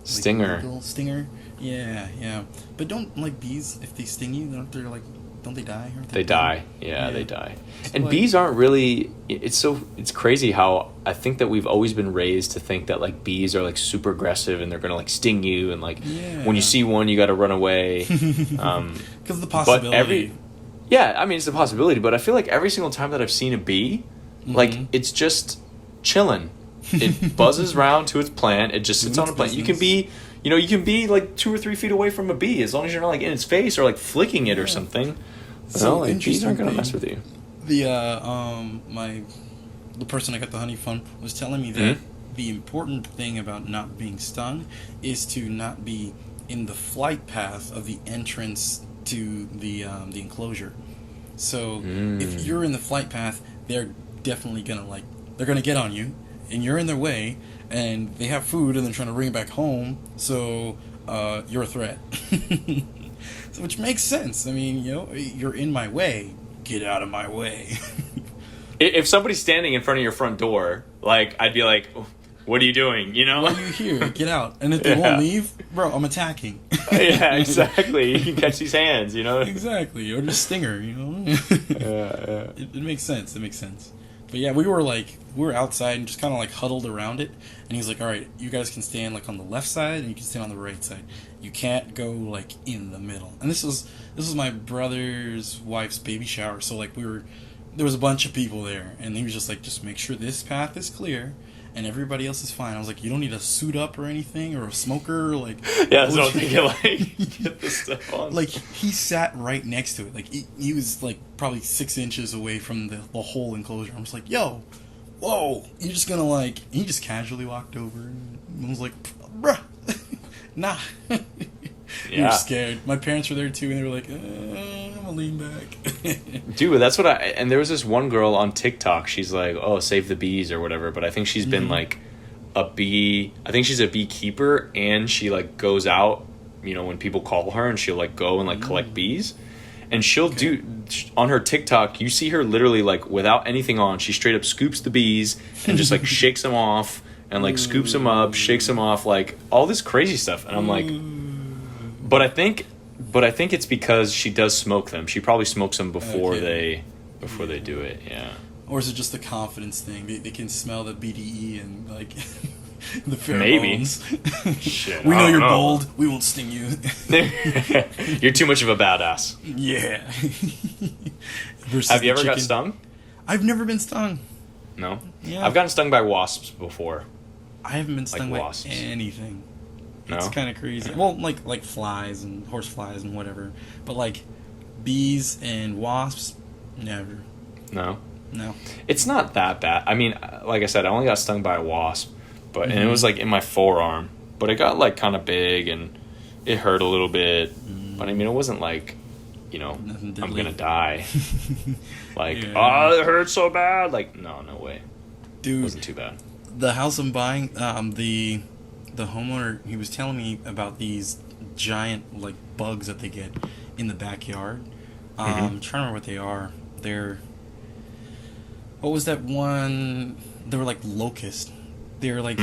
stinger. Like, stinger. Yeah. But don't like bees, if they sting you, don't they die? They die. Yeah, they die. So, and bees aren't really. It's crazy how I think that we've always been raised to think that like bees are like super aggressive and they're gonna like sting you, and like when you see one you got to run away. Because the possibility. It's a possibility, but I feel like every single time that I've seen a bee, like it's just chilling. It buzzes around to its plant. It just sits on a plant. You can be like 2 or 3 feet away from a bee as long as you're not like in its face or like flicking it or something. So like, bees aren't gonna mess with you. The person I got the honey from was telling me that the important thing about not being stung is to not be in the flight path of the entrance to the enclosure. So if you're in the flight path, they're definitely gonna get on you, and you're in their way, and they have food and they're trying to bring it back home, so you're a threat. So, which makes sense. I mean, you're in my way, get out of my way. If somebody's standing in front of your front door, like, I'd be like, what are you doing, Why are you here? Get out. And if they won't leave, bro, I'm attacking. Yeah, exactly. You can catch these hands, Exactly. Or just stinger, Yeah. It makes sense. But yeah, we were outside and just kind of like huddled around it. And he was like, all right, you guys can stand like on the left side and you can stand on the right side. You can't go like in the middle. And this was my brother's wife's baby shower. So like there was a bunch of people there, and he was just like, just make sure this path is clear and everybody else is fine. I was like, you don't need to suit up or anything, or a smoker, like... Yeah, that's what I'm thinking, like, get this stuff on. Like, he sat right next to it. Like, he was, like, probably 6 inches away from the whole enclosure. I'm just like, yo, whoa, you're just gonna, like... He just casually walked over, and I was like, bruh, nah. You were scared. My parents were there, too, and they were like, I'm gonna lean back. Dude, that's what and there was this one girl on TikTok, she's like, oh, save the bees or whatever, but I think she's been like I think she's a beekeeper, and she like goes out, when people call her, and she'll like go and like collect bees, and she'll do, on her TikTok, you see her literally like without anything on, she straight up scoops the bees and just like shakes them off, and like scoops them up, shakes them off, like all this crazy stuff, and I'm like, but I think it's because she does smoke them. She probably smokes them before they do it. Yeah. Or is it just a confidence thing? They can smell the BDE and like the pheromones. Maybe. Shit, we know you're bold. We won't sting you. You're too much of a badass. Yeah. Have you ever got stung? I've never been stung. No. Yeah. I've gotten stung by wasps before. I haven't been stung by anything. It's kind of crazy. Well, like flies and horse flies and whatever. But like bees and wasps, never. No. No. It's not that bad. I mean, like I said, I only got stung by a wasp, but and it was like in my forearm. But it got like kind of big and it hurt a little bit. But I mean, it wasn't like, I'm gonna die. Like, oh, it hurts so bad. Like, no way. Dude, it wasn't too bad. The house I'm buying, the homeowner, he was telling me about these giant like bugs that they get in the backyard. I'm trying to remember what they are. What was that one? They were like locusts. They're like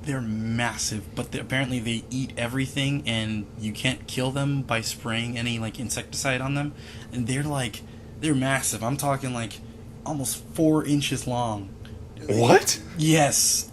they're massive, but apparently they eat everything, and you can't kill them by spraying any like insecticide on them. And they're massive. I'm talking like almost 4 inches long. What? Yes.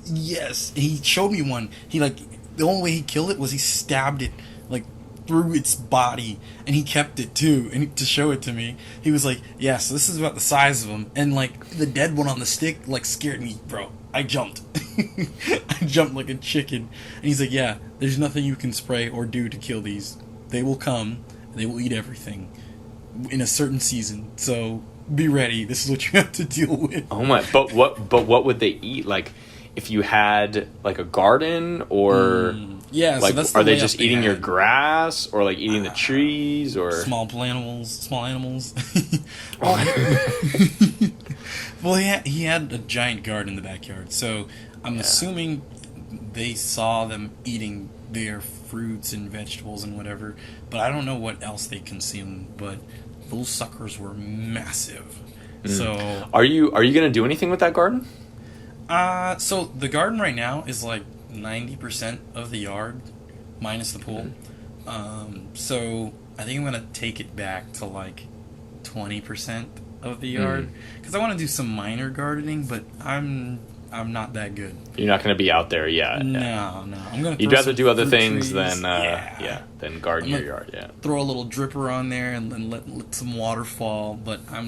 He showed me one. He like the only way he killed it was he stabbed it like through its body, and he kept it too, and to show it to me, he was like, "Yeah, so this is about the size of them." And like the dead one on the stick, like scared me, bro. I jumped. I jumped like a chicken. And he's like, "Yeah, there's nothing you can spray or do to kill these. They will come, and they will eat everything in a certain season. So be ready. This is what you have to deal with." Oh my! But what would they eat? Like, if you had like a garden, or yeah, like, so that's the are they layup just they eating your had. grass, or like eating the trees, or Small animals. Well, he had a giant garden in the backyard, so I'm assuming they saw them eating their fruits and vegetables and whatever, but I don't know what else they consume, but those suckers were massive. So are you gonna do anything with that garden? so the garden right now is like 90% of the yard, minus the pool. So I think I'm gonna take it back to like 20% of the yard, because I want to do some minor gardening, but I'm not that good. You're not gonna be out there, yeah. No. I'm gonna. You'd rather do other things trees. than garden your yard. Yeah. Throw a little dripper on there and then let some water fall, but I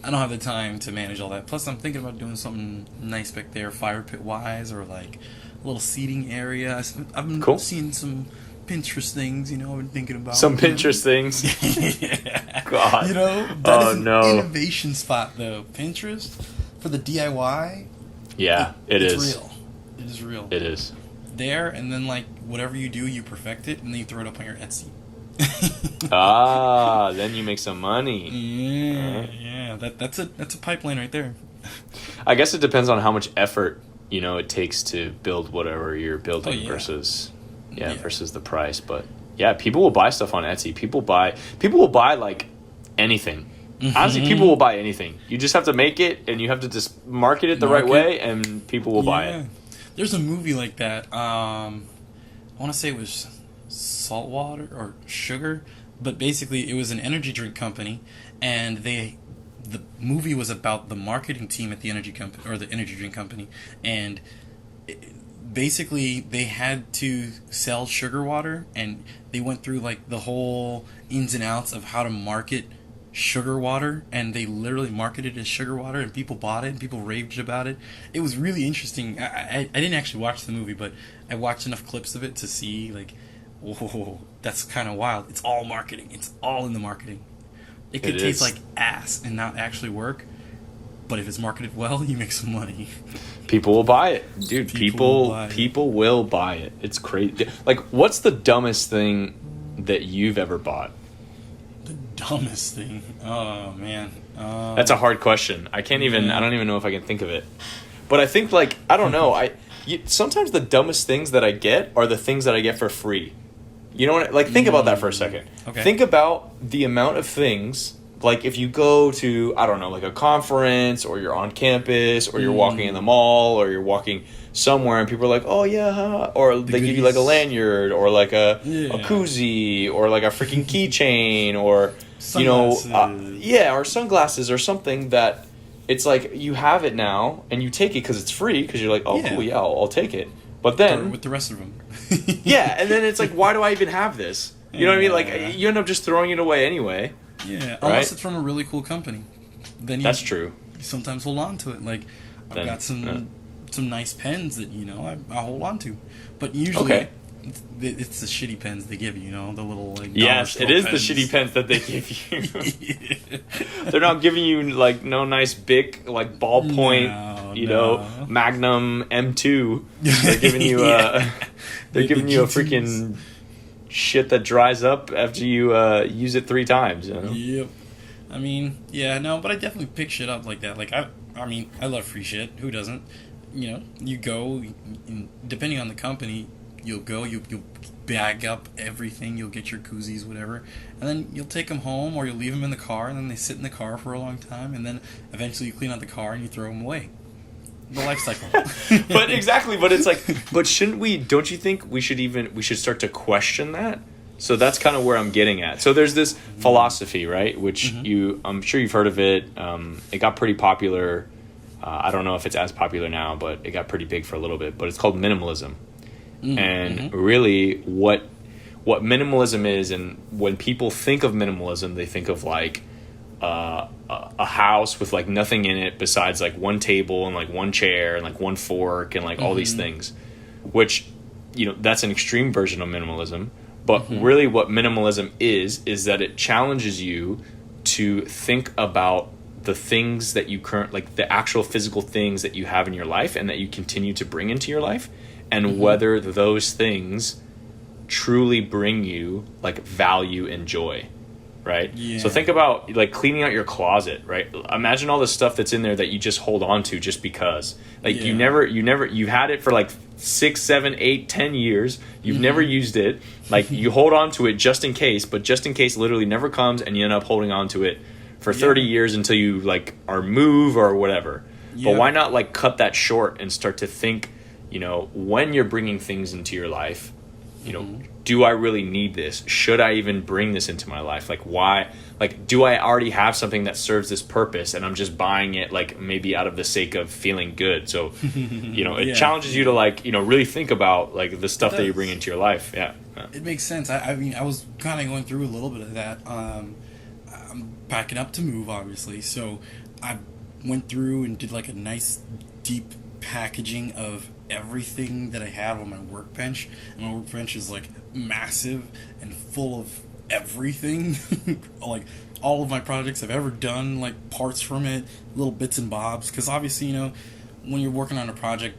don't have the time to manage all that. Plus, I'm thinking about doing something nice back there, fire pit wise, or like a little seating area. I've been seeing some Pinterest things, I've been thinking about. Some Pinterest things? Yeah. God. That is an innovation spot, though. Pinterest, for the DIY. Yeah, it's real. It is real. It is. There, and then, like, whatever you do, you perfect it, and then you throw it up on your Etsy. Then you make some money. Yeah. That's a pipeline right there. I guess it depends on how much effort, it takes to build whatever you're building versus the price. But yeah, people will buy stuff on Etsy. People will buy like anything. Honestly, people will buy anything. You just have to make it, and you have to just market it the right way, and people will buy it. There's a movie like that. I want to say it was Saltwater or Sugar, but basically it was an energy drink company, and the movie was about the marketing team at the energy company, or the energy drink company, and basically they had to sell sugar water, and they went through like the whole ins and outs of how to market sugar water, and they literally marketed it as sugar water, and people bought it, and people raved about it. It was really interesting. I didn't actually watch the movie, but I watched enough clips of it to see like, whoa, that's kind of wild. It's all marketing. It's all in the marketing. It could taste like ass and not actually work, but if it's marketed well, you make some money. People will buy it, dude. People will buy it. It's crazy. Like, what's the dumbest thing that you've ever bought? The dumbest thing? Oh man, that's a hard question. I don't even know if I can think of it. But I think, like, I don't know. Sometimes the dumbest things that I get are the things that I get for free. You know what? Like, think about that for a second. Okay. Think about the amount of things. Like, if you go to, I don't know, like a conference, or you're on campus, or you're walking in the mall, or you're walking somewhere, and people are like, "Oh yeah," or they give you like a lanyard, or like a koozie, or like a freaking keychain, or sunglasses. Or sunglasses, or something that it's like you have it now, and you take it because it's free, because you're like, "Oh cool, yeah, I'll take it." But then with the rest of them, and then it's like, why do I even have this? You know what I mean? Like, you end up just throwing it away anyway. Yeah, unless it's from a really cool company. Then that's true. You sometimes hold on to it. Like, I've got some nice pens that I hold on to, but usually it's the shitty pens they give you. The little like it is pens. The shitty pens that they give you. They're not giving you like no nice Bic like ballpoint, Magnum M2. They're giving you they're giving you a freaking shit that dries up after you use it 3 times. Yep. I mean, but I definitely pick shit up like that. Like, I love free shit. Who doesn't? You go, depending on the company, you'll bag up everything. You'll get your koozies, whatever, and then you'll take them home, or you'll leave them in the car, and then they sit in the car for a long time, and then eventually you clean out the car and you throw them away. The life cycle. But it's like, but shouldn't we, don't you think we should start to question that? So that's kind of where I'm getting at. So there's this philosophy, right? Which I'm sure you've heard of it. It got pretty popular. I don't know if it's as popular now, but it got pretty big for a little bit. But it's called minimalism. And really what what minimalism is, and when people think of minimalism, they think of like a house with like nothing in it besides like one table and like one chair and like one fork and like all these things, which, you know, that's an extreme version of minimalism. But really what minimalism is that it challenges you to think about the things that you like the actual physical things that you have in your life and that you continue to bring into your life, and whether those things truly bring you like value and joy. Right? Yeah. So think about like cleaning out your closet, right? Imagine all the stuff that's in there that you just hold on to just because. Like you had it for like 6, 7, 8, 10 years. You've never used it. Like you hold on to it just in case, but just in case literally never comes, and you end up holding on to it for 30 years until you like are move or whatever. But why not like cut that short and start to think, you know, when you're bringing things into your life, you know, do I really need this? Should I even bring this into my life? Like, why? Like, do I already have something that serves this purpose, and I'm just buying it, like, maybe out of the sake of feeling good? So, you know, it challenges you to, like, you know, really think about, like, the stuff that you bring into your life. Yeah. It makes sense. I mean, I was kind of going through a little bit of that. I'm packing up to move, obviously. So I went through and did, like, a nice, deep packaging of everything that I have on my workbench. And my workbench is like massive and full of everything. Like all of my projects I've ever done, like parts from it, little bits and bobs. Because obviously, you know, when you're working on a project,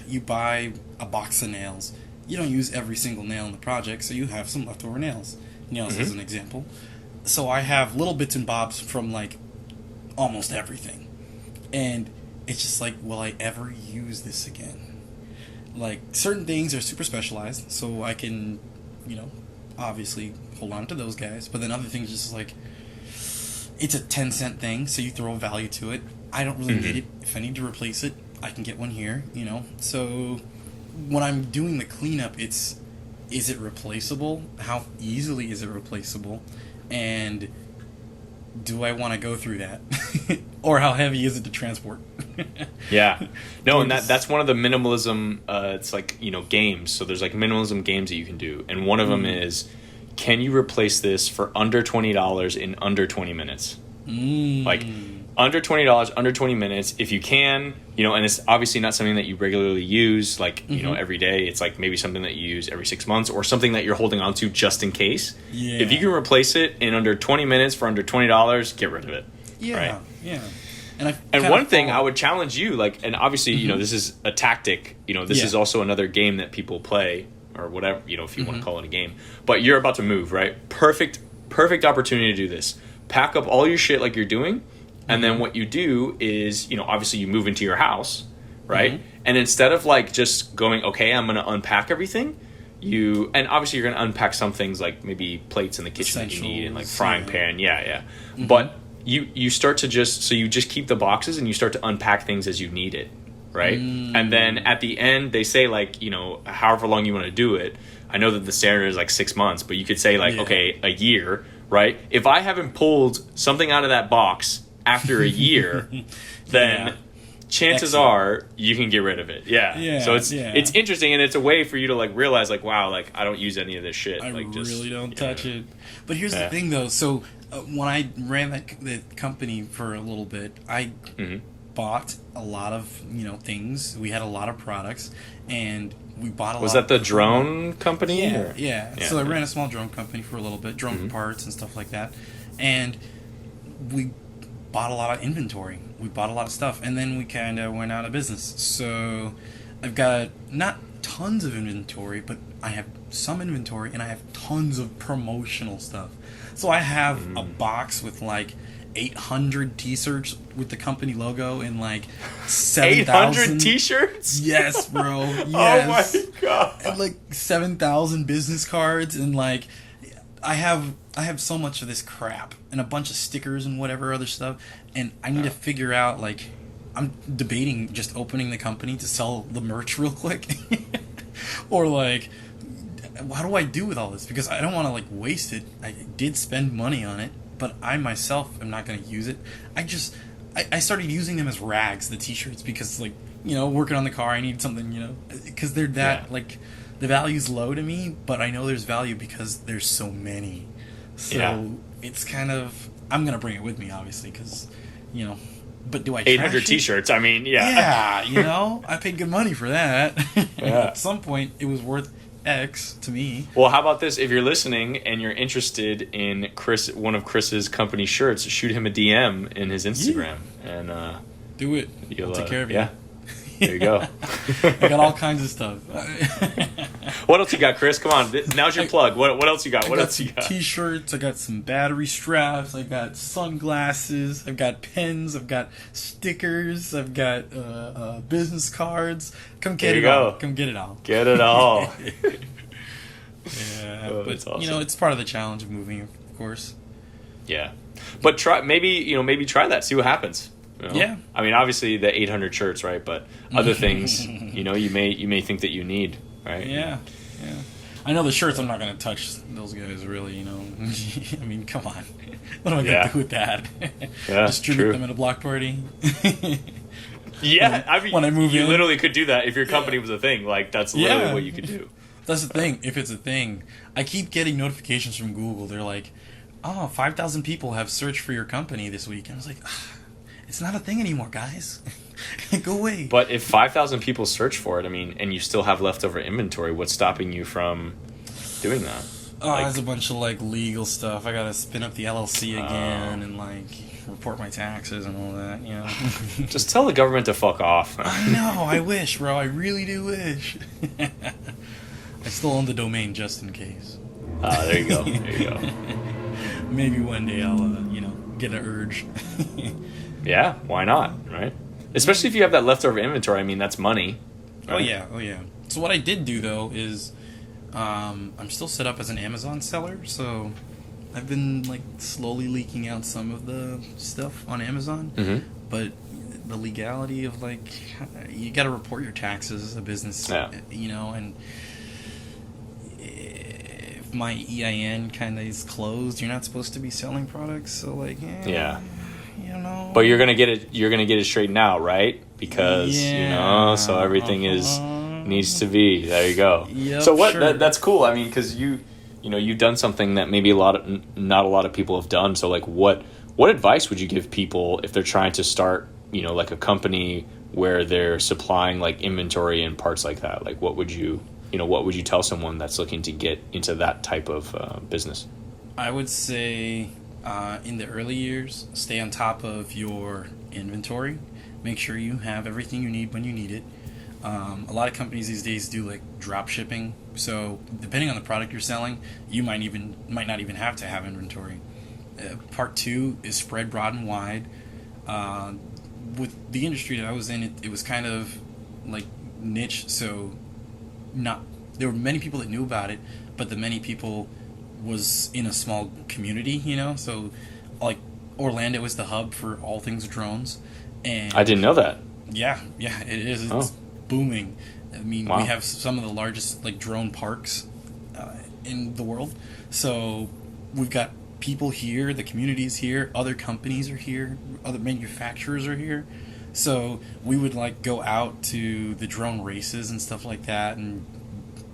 you buy a box of nails. You don't use every single nail in the project, so you have some leftover nails. Nails as an example. So I have little bits and bobs from like almost everything. And it's just like, will I ever use this again? Like, certain things are super specialized, so I can, you know, obviously hold on to those guys. But then other things just like, it's a 10-cent thing, so you throw a value to it. I don't really need it. If I need to replace it, I can get one here, you know? So when I'm doing the cleanup, is it replaceable? How easily is it replaceable? And do I want to go through that? Or how heavy is it to transport? Yeah. No, and that's one of the minimalism, it's like, you know, games. So there's like minimalism games that you can do. And one of them is, can you replace this for under $20 in under 20 minutes? Like under $20, under 20 minutes. If you can, you know, and it's obviously not something that you regularly use, like, you know, every day. It's like maybe something that you use every 6 months, or something that you're holding on to just in case. Yeah. If you can replace it in under 20 minutes for under $20, get rid of it. Yeah. Right? Yeah. And one thing I would challenge you, like, and obviously, you know, this is a tactic, you know, this is also another game that people play, or whatever, you know, if you want to call it a game. But you're about to move, right? Perfect opportunity to do this. Pack up all your shit like you're doing, and then what you do is, you know, obviously you move into your house, right? And instead of like just going, okay, I'm going to unpack everything, and obviously you're going to unpack some things like maybe plates in the kitchen that you need, and like frying pan, but you start to you just keep the boxes and you start to unpack things as you need it, right? And then at the end they say, like, you know, however long you want to do it. I know that the standard is like 6 months, but you could say like, okay, a year, right? If I haven't pulled something out of that box after a year, then chances are you can get rid of it. So it's interesting, and it's a way for you to like realize, like, wow, like I don't use any of this shit. I like, really don't touch it. But here's the thing, though. So when I ran the company for a little bit, I bought a lot of, you know, things. We had a lot of products, and we bought a lot. Was that the drone company? Yeah. So I ran a small drone company for a little bit, drone parts and stuff like that, and we bought a lot of inventory. We bought a lot of stuff, and then we kind of went out of business. So I've got not tons of inventory, but I have some inventory, and I have tons of promotional stuff. So I have a box with like 800 t-shirts with the company logo and like 7,000 800 t-shirts. Yes, bro. Yes. Oh my god. And like 7,000 business cards, and like I have so much of this crap and a bunch of stickers and whatever other stuff, and I need to figure out, like, I'm debating just opening the company to sell the merch real quick. Or like, what do I do with all this? Because I don't want to like waste it. I did spend money on it, but I myself am not going to use it. I started using them as rags, the t-shirts, because, like, you know, working on the car, I need something, you know, because they're that like the value's low to me, but I know there's value because there's so many. So it's kind of, I'm gonna bring it with me, obviously, because, you know. But do I 800 T-shirts? I mean, Yeah, you know, I paid good money for that. At some point, it was worth X to me. Well, how about this? If you're listening and you're interested in one of Chris's company shirts, shoot him a DM in his Instagram, and do it. I'll take care of you. Yeah, there you go. I got all kinds of stuff. What else you got, Chris? Come on, now's your plug. What else you got? I got some T-shirts. I got some battery straps. I got sunglasses. I've got pens. I've got stickers. I've got business cards. Come get it all. Come get it all. Get it all. Yeah, but awesome. You know, it's part of the challenge of moving, of course. Yeah, but maybe try that. See what happens. You know? Yeah. I mean, obviously the 800 shirts, right? But other things, you may think that you need, right? Yeah. Yeah. I know the shirts. I'm not going to touch those guys, really. You know, I mean, come on. What am I going to do with that? Distribute them at a block party. Yeah, I mean, when I move you in, literally could do that if your company was a thing. Like, that's literally what you could do. That's the thing. If it's a thing, I keep getting notifications from Google. They're like, "Oh, 5,000 people have searched for your company this week." And I was like, "It's not a thing anymore, guys. Go away." But if 5,000 people search for it, I mean, and you still have leftover inventory, what's stopping you from doing that? Oh, there's a bunch of like legal stuff. I gotta spin up the LLC again and like report my taxes and all that. You know. Just tell the government to fuck off. I know. I wish, bro. I really do wish. I still own the domain just in case. There you go. There you go. Maybe one day I'll, get an urge. Yeah, why not, right? Especially if you have that leftover inventory. I mean, that's money. Right? Oh yeah. So what I did do though is, I'm still set up as an Amazon seller. So I've been like slowly leaking out some of the stuff on Amazon. Mm-hmm. But the legality of like, you got to report your taxes as a business, you know, and if my EIN kind of is closed, you're not supposed to be selling products. So like, you know. But you're gonna get it straightened out, right? Because so everything needs to be. There you go. Yep, so what? Sure. That's cool. I mean, because you've done something that maybe not a lot of people have done. So like, what advice would you give people if they're trying to start, like a company where they're supplying like inventory and parts like that? Like, what would you tell someone that's looking to get into that type of business? I would say, in the early years, stay on top of your inventory. Make sure you have everything you need when you need it. A lot of companies these days do like drop shipping. So depending on the product you're selling, you might not even have to have inventory. Part two is spread broad and wide. With the industry that I was in, it was kind of like niche. So there were many people that knew about it, but the many people was in a small community, so like Orlando is the hub for all things drones, and I didn't know that. Yeah, it is. It's booming. I mean, we have some of the largest like drone parks in the world, so we've got people here, the community is here, other companies are here, other manufacturers are here. So we would like go out to the drone races and stuff like that and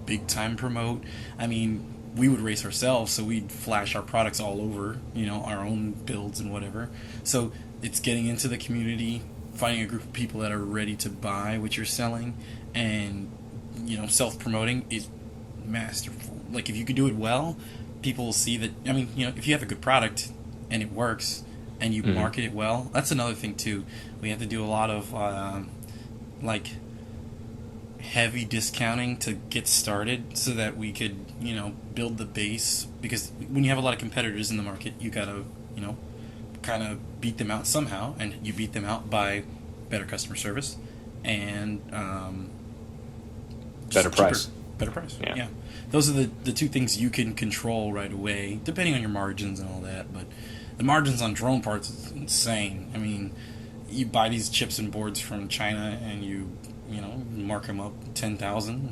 big time promote. I mean, we would race ourselves, so we'd flash our products all over, our own builds and whatever. So it's getting into the community, finding a group of people that are ready to buy what you're selling, and self-promoting is masterful. Like if you could do it well, people will see that. I mean, if you have a good product and it works and you market it well, that's another thing too. We have to do a lot of like heavy discounting to get started so that we could build the base, because when you have a lot of competitors in the market, you gotta kind of beat them out somehow, and you beat them out by better customer service and better price. Yeah, those are the two things you can control right away, depending on your margins and all that. But the margins on drone parts is insane. I mean, you buy these chips and boards from China and you mark them up 10,000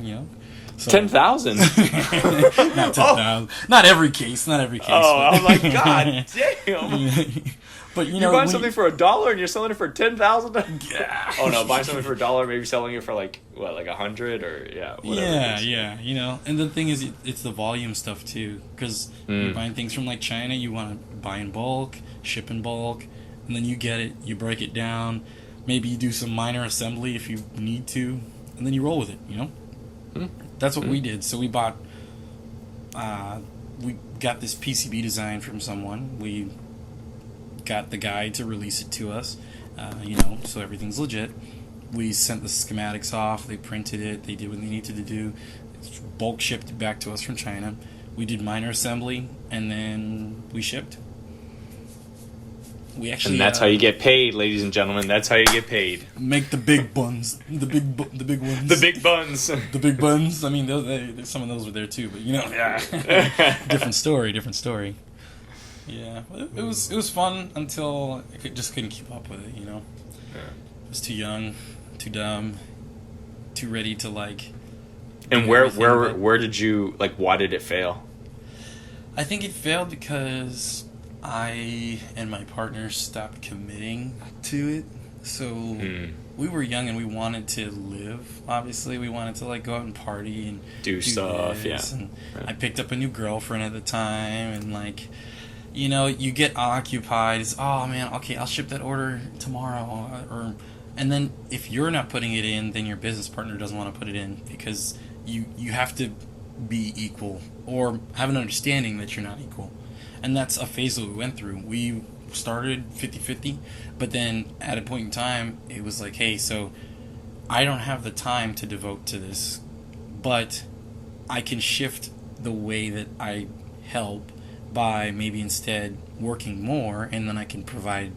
you know. So, 10,000. Not 10,000. Not every case. Not every case. Oh, I was like, God damn. But you You know, buy something for $1 and you're selling it for 10,000. Yeah. Oh no, buying something for $1, maybe selling it for like what, like 100 or whatever. Yeah. You know, and the thing is, it's the volume stuff too, because you're buying things from like China. You want to buy in bulk, ship in bulk, and then you get it. You break it down. Maybe you do some minor assembly if you need to, and then you roll with it. You know. That's what we did. So we bought, we got this PCB design from someone. We got the guy to release it to us, you know, so everything's legit. We sent the schematics off. They printed it. They did what they needed to do. It's bulk shipped it back to us from China. We did minor assembly, and then we shipped. We actually, and that's how you get paid, ladies and gentlemen. That's how you get paid. Make the big buns, the big ones, the big buns, the big buns. I mean, some of those were there too, but you know, different story. Yeah, it was fun until I just couldn't keep up with it. You know, I was too young, too dumb, too ready to like. And where did you like? Why did it fail? I think it failed because I and my partner stopped committing to it. So we were young and we wanted to live. Obviously, we wanted to like go out and party and do stuff. This. And I picked up a new girlfriend at the time, and like, you know, you get occupied. It's, oh man, okay, I'll ship that order tomorrow. And then if you're not putting it in, then your business partner doesn't want to put it in because you have to be equal or have an understanding that you're not equal. And that's a phase that we went through. We started 50-50, but then at a point in time, it was like, hey, so I don't have the time to devote to this, but I can shift the way that I help by maybe instead working more, and then I can provide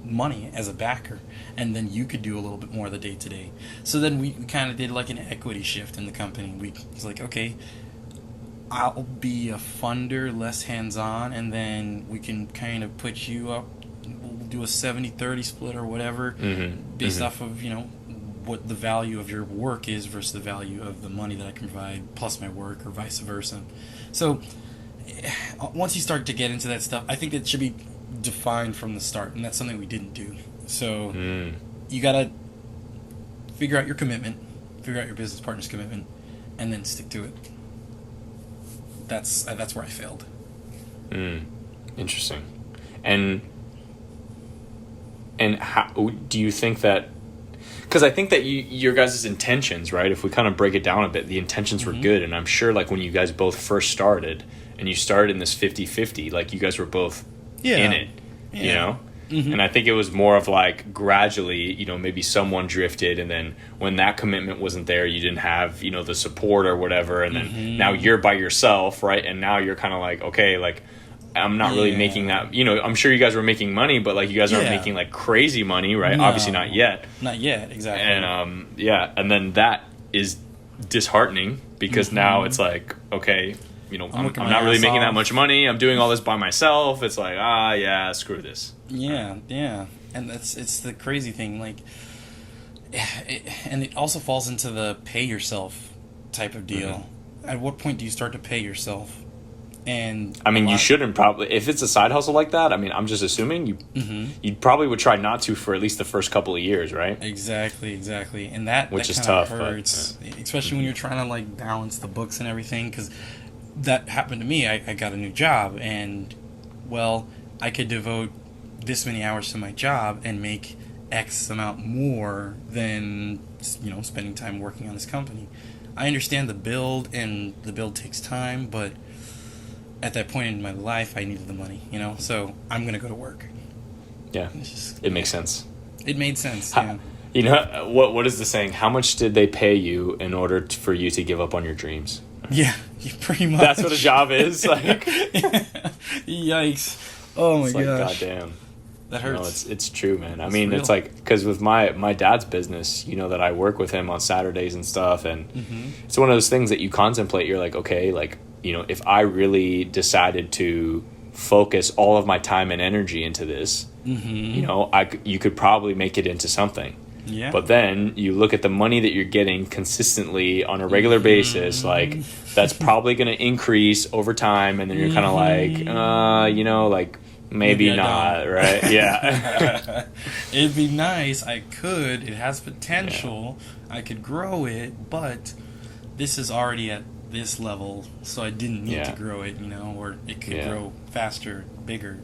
money as a backer, and then you could do a little bit more of the day-to-day. So then we kind of did like an equity shift in the company. We was like, okay, I'll be a funder, less hands-on, and then we can kind of put you up. We'll do a 70-30 split or whatever, based off of, you know, what the value of your work is versus the value of the money that I can provide plus my work, or vice versa. So once you start to get into that stuff, I think it should be defined from the start, and that's something we didn't do. So you gotta figure out your commitment, figure out your business partner's commitment, and then stick to it. That's where I failed. Interesting. And how do you think that? Because I think that your guys' intentions, right? If we kind of break it down a bit, the intentions were good, and I'm sure like when you guys both first started, and you started in this 50-50, like you guys were both in it, you know. And I think it was more of like gradually, you know, maybe someone drifted, and then when that commitment wasn't there, you didn't have, you know, the support or whatever, and then now you're by yourself, right? And now you're kind of like, okay, like I'm not really making that, you know, I'm sure you guys were making money, but like you guys aren't making like crazy money, right? No, obviously not yet. Not yet, exactly. And and then that is disheartening because now it's like, okay, you know, I'm not really making that much money. I'm doing all this by myself. It's like, screw this. Yeah. And it's the crazy thing, like, and it also falls into the pay yourself type of deal. At what point do you start to pay yourself? And I mean, you shouldn't probably, if it's a side hustle like that. I mean, I'm just assuming you probably would try not to for at least the first couple of years, right? Exactly. And that which that is tough, hurts, especially when you're trying to like balance the books and everything. Because that happened to me. I got a new job, and well, I could devote this many hours to my job and make X amount more than, you know, spending time working on this company. I understand the build, and the build takes time, but at that point in my life, I needed the money, you know, so I'm going to go to work. Yeah, it makes sense. It made sense, yeah. You know, what is the saying? How much did they pay you in order for you to give up on your dreams? Yeah, pretty much. That's what a job is, like. Yikes. Oh my gosh. Goddamn. That hurts. No, it's true, man. I mean, real. It's like, because with my dad's business, you know, that I work with him on Saturdays and stuff, and it's one of those things that you contemplate. You're like, okay, like, you know, if I really decided to focus all of my time and energy into this, you know, you could probably make it into something. Yeah. But then you look at the money that you're getting consistently on a regular basis, like that's probably going to increase over time, and then you're kind of like, like maybe not, right? Yeah. It'd be nice. I could. It has potential. Yeah. I could grow it, but this is already at this level, so I didn't need to grow it, or it could grow faster, bigger.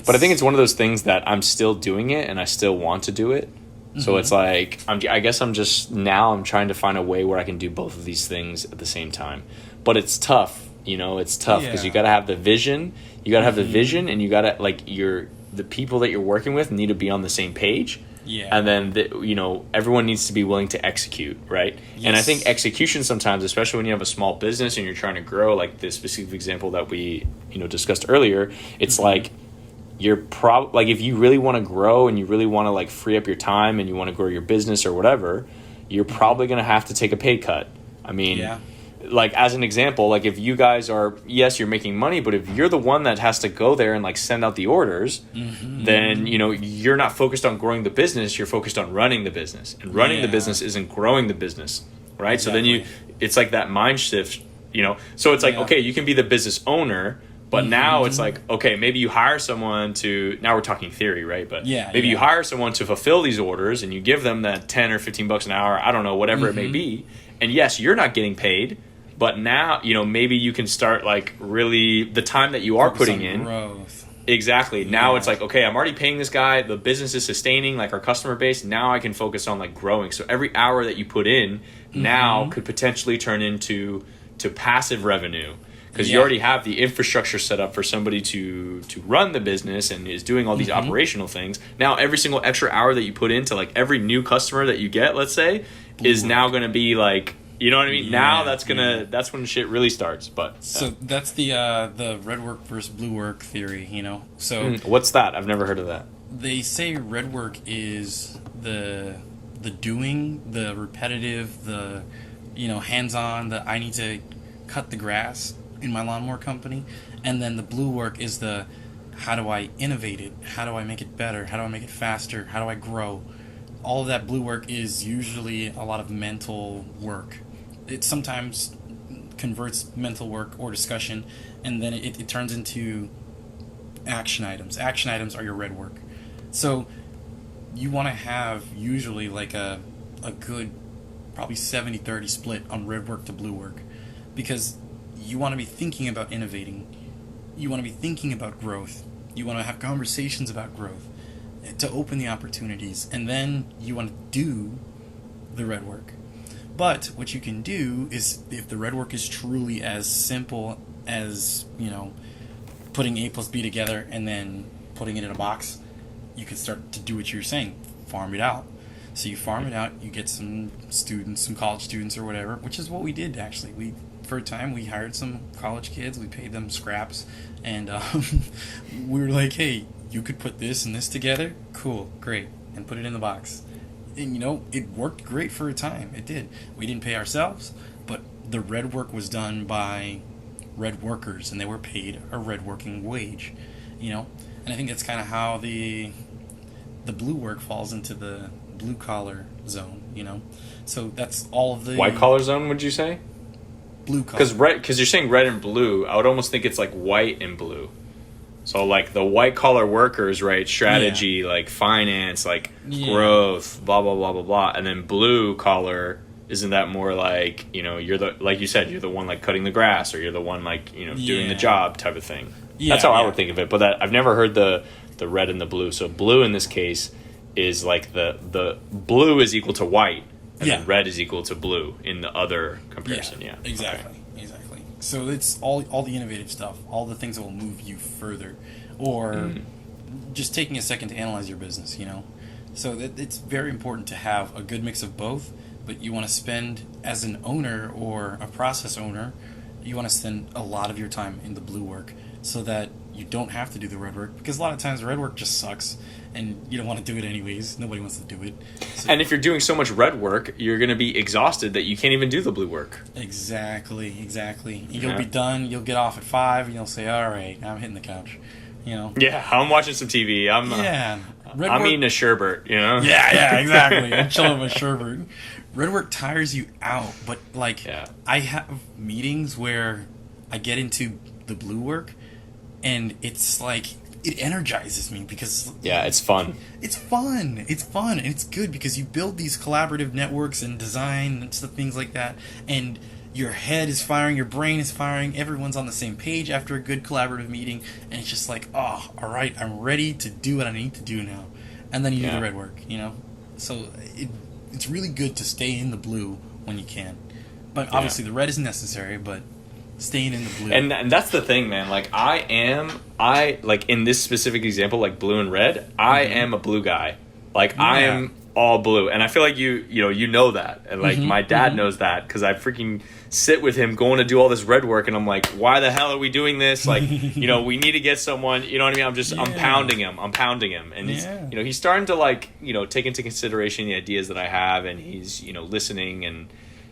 But I think it's one of those things that I'm still doing it, and I still want to do it. So it's like, I guess I'm trying to find a way where I can do both of these things at the same time. But it's tough, it's tough because you got to have the vision. You got to have the vision, and you got to, like, the people that you're working with need to be on the same page. Yeah. And then, everyone needs to be willing to execute, right? Yes. And I think execution sometimes, especially when you have a small business and you're trying to grow, like the specific example that we, discussed earlier, it's like, you're like, if you really want to grow and you really want to, like, free up your time and you want to grow your business or whatever, you're probably going to have to take a pay cut. I mean, like, as an example, like, if you guys are, yes, you're making money, but if you're the one that has to go there and, like, send out the orders, then, you're not focused on growing the business, you're focused on running the business. And running the business isn't growing the business, right? Exactly. So then it's like that mind shift, So it's like, okay, you can be the business owner, but now it's like, okay, maybe you hire someone to, now we're talking theory, right? But maybe you hire someone to fulfill these orders and you give them that 10 or 15 bucks an hour, I don't know, whatever it may be. And yes, you're not getting paid, but now, maybe you can start, like, really the time that you are putting in. Growth. Exactly. Now it's like, okay, I'm already paying this guy. The business is sustaining, like, our customer base. Now I can focus on, like, growing. So every hour that you put in now could potentially turn into passive revenue. Because you already have the infrastructure set up for somebody to run the business and is doing all these operational things. Now, every single extra hour that you put into, like, every new customer that you get, let's say, is now going to be, like, you know what I mean? Now that's when shit really starts. But so that's the red work versus blue work theory, So what's that? I've never heard of that. They say red work is the doing, the repetitive, the hands-on, the I need to cut the grass in my lawnmower company, and then the blue work is the how do I innovate it, how do I make it better, how do I make it faster, how do I grow. All of that blue work is usually a lot of mental work. It sometimes converts mental work or discussion, and then it turns into action items. Action items are your red work. So you want to have usually like a good probably 70-30 split on red work to blue work, because you want to be thinking about innovating. You want to be thinking about growth. You want to have conversations about growth to open the opportunities, and then you want to do the red work. But what you can do is, if the red work is truly as simple as, putting A plus B together and then putting it in a box, you can start to do what you're saying, farm it out. So you farm it out, you get some students, some college students or whatever, which is what we did actually. For a time, we hired some college kids, we paid them scraps, and we were like, hey, you could put this and this together? Cool, great, and put it in the box. And, it worked great for a time. It did. We didn't pay ourselves, but the red work was done by red workers, and they were paid a red working wage, And I think that's kind of how the blue work falls into the blue-collar zone, So that's all of the... White-collar zone, would you say? Blue collar. Because you're saying red and blue, I would almost think it's like white and blue. So like the white collar workers, right? Strategy, like finance, like growth, blah blah blah blah blah. And then blue collar, isn't that more like, you're the, like you said, you're the one like cutting the grass, or you're the one like, doing the job type of thing. That's how I would think of it. But I've never heard the red and the blue. So blue in this case is like the blue is equal to white. And then red is equal to blue in the other comparison. Yeah, exactly, exactly. So it's all the innovative stuff, all the things that will move you further, or just taking a second to analyze your business. So it's very important to have a good mix of both. But you want to spend, as an owner or a process owner, you want to spend a lot of your time in the blue work, so that you don't have to do the red work, because a lot of times red work just sucks and you don't want to do it anyways. Nobody wants to do it. So, and if you're doing so much red work, you're going to be exhausted that you can't even do the blue work. Exactly. You'll be done, you'll get off at 5 and you'll say, all right, now I'm hitting the couch. Yeah, I'm watching some TV. I'm Red I'm work, eating a sherbet, you know? yeah, exactly. I'm chilling with sherbet. Red work tires you out, but like I have meetings where I get into the blue work, and it's like it energizes me because it's fun. It's fun, and it's good because you build these collaborative networks and design and stuff, things like that, and your head is firing, your brain is firing, everyone's on the same page after a good collaborative meeting, and it's just like, oh, all right, I'm ready to do what I need to do now. And then you do the red work, you know? So it's really good to stay in the blue when you can. But obviously the red is necessary, but staying in the blue. And that's the thing, man. Like, I like, in this specific example, like blue and red, I am a blue guy. Like, I am all blue. And I feel like you know that. And, like, my dad knows that because I freaking sit with him going to do all this red work, and I'm like, why the hell are we doing this? Like, we need to get someone, you know what I mean? I'm pounding him. And he's, he's starting to, like, take into consideration the ideas that I have, and he's, listening and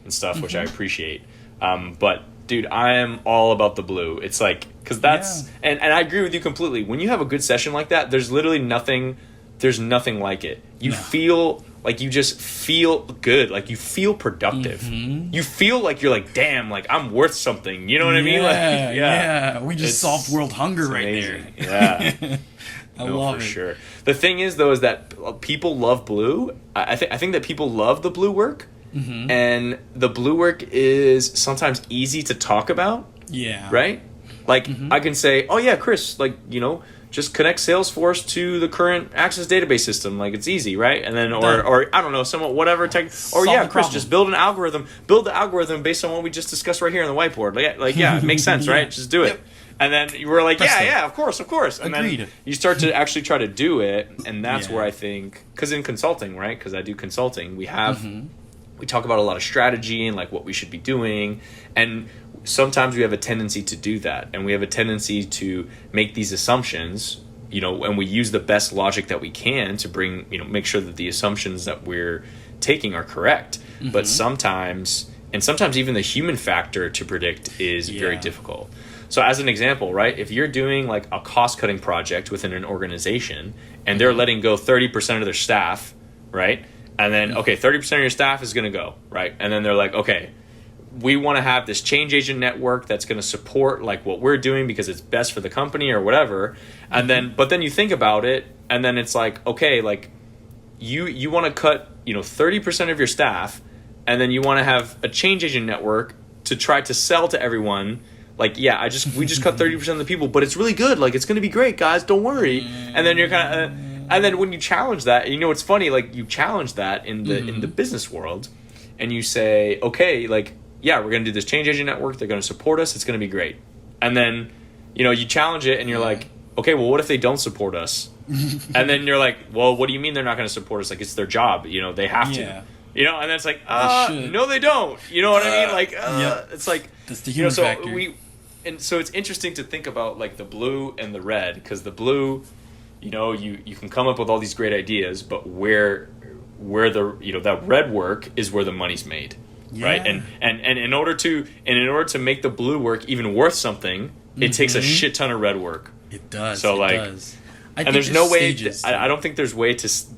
stuff, which I appreciate. But dude, I am all about the blue. It's like, because that's, and I agree with you completely. When you have a good session like that, there's literally nothing like it. You feel like you just feel good. Like, you feel productive. You feel like you're like, damn, like, I'm worth something. You know what I mean? Like, we just solved world hunger right amazing. there. Yeah. I love for it. sure. The thing is, though, is that people love blue. I think that people love the blue work. And the blue work is sometimes easy to talk about. Yeah. Right? Like, I can say, oh, yeah, Chris, like, just connect Salesforce to the current Access database system. Like, it's easy, right? And then, or I don't know, somewhat, whatever tech. Or, yeah, Chris, just build an algorithm. Build the algorithm based on what we just discussed right here on the whiteboard. Like yeah, it makes sense, right? Just do it. Yep. And then you were like, yeah, of course. And Agreed. then you start to actually try to do it. And that's where I think, because in consulting, right? Because I do consulting, we have... We talk about a lot of strategy and, like, what we should be doing. And sometimes we have a tendency to do that. And we have a tendency to make these assumptions, and we use the best logic that we can to bring, make sure that the assumptions that we're taking are correct. But sometimes even the human factor to predict is very difficult. So as an example, right, if you're doing, like, a cost-cutting project within an organization and they're letting go 30% of their staff, right? And then, 30% of your staff is going to go, right? And then they're like, okay, we want to have this change agent network that's going to support, like, what we're doing because it's best for the company or whatever. And then, but then you think about it, and then it's like, okay, like, you want to cut, 30% of your staff, and then you want to have a change agent network to try to sell to everyone. Like, yeah, we just cut 30% of the people, but it's really good. Like, it's going to be great, guys. Don't worry. And then you're kind of... and then when you challenge that, it's funny, like, you challenge that in the business world, and you say, okay, like, yeah, we're going to do this change agent network. They're going to support us. It's going to be great. And then, you challenge it, and you're like, okay, well, what if they don't support us? And then you're like, well, what do you mean they're not going to support us? Like, it's their job. They have to. And then it's like, no, they don't. You know what I mean? Like, it's like, that's the human factor. So it's interesting to think about, like, the blue and the red, because the blue... you can come up with all these great ideas, but where the that red work is where the money's made, right? And in order to make the blue work even worth something, it takes a shit ton of red work. It does. So, like, does. And there's no way. I don't think there's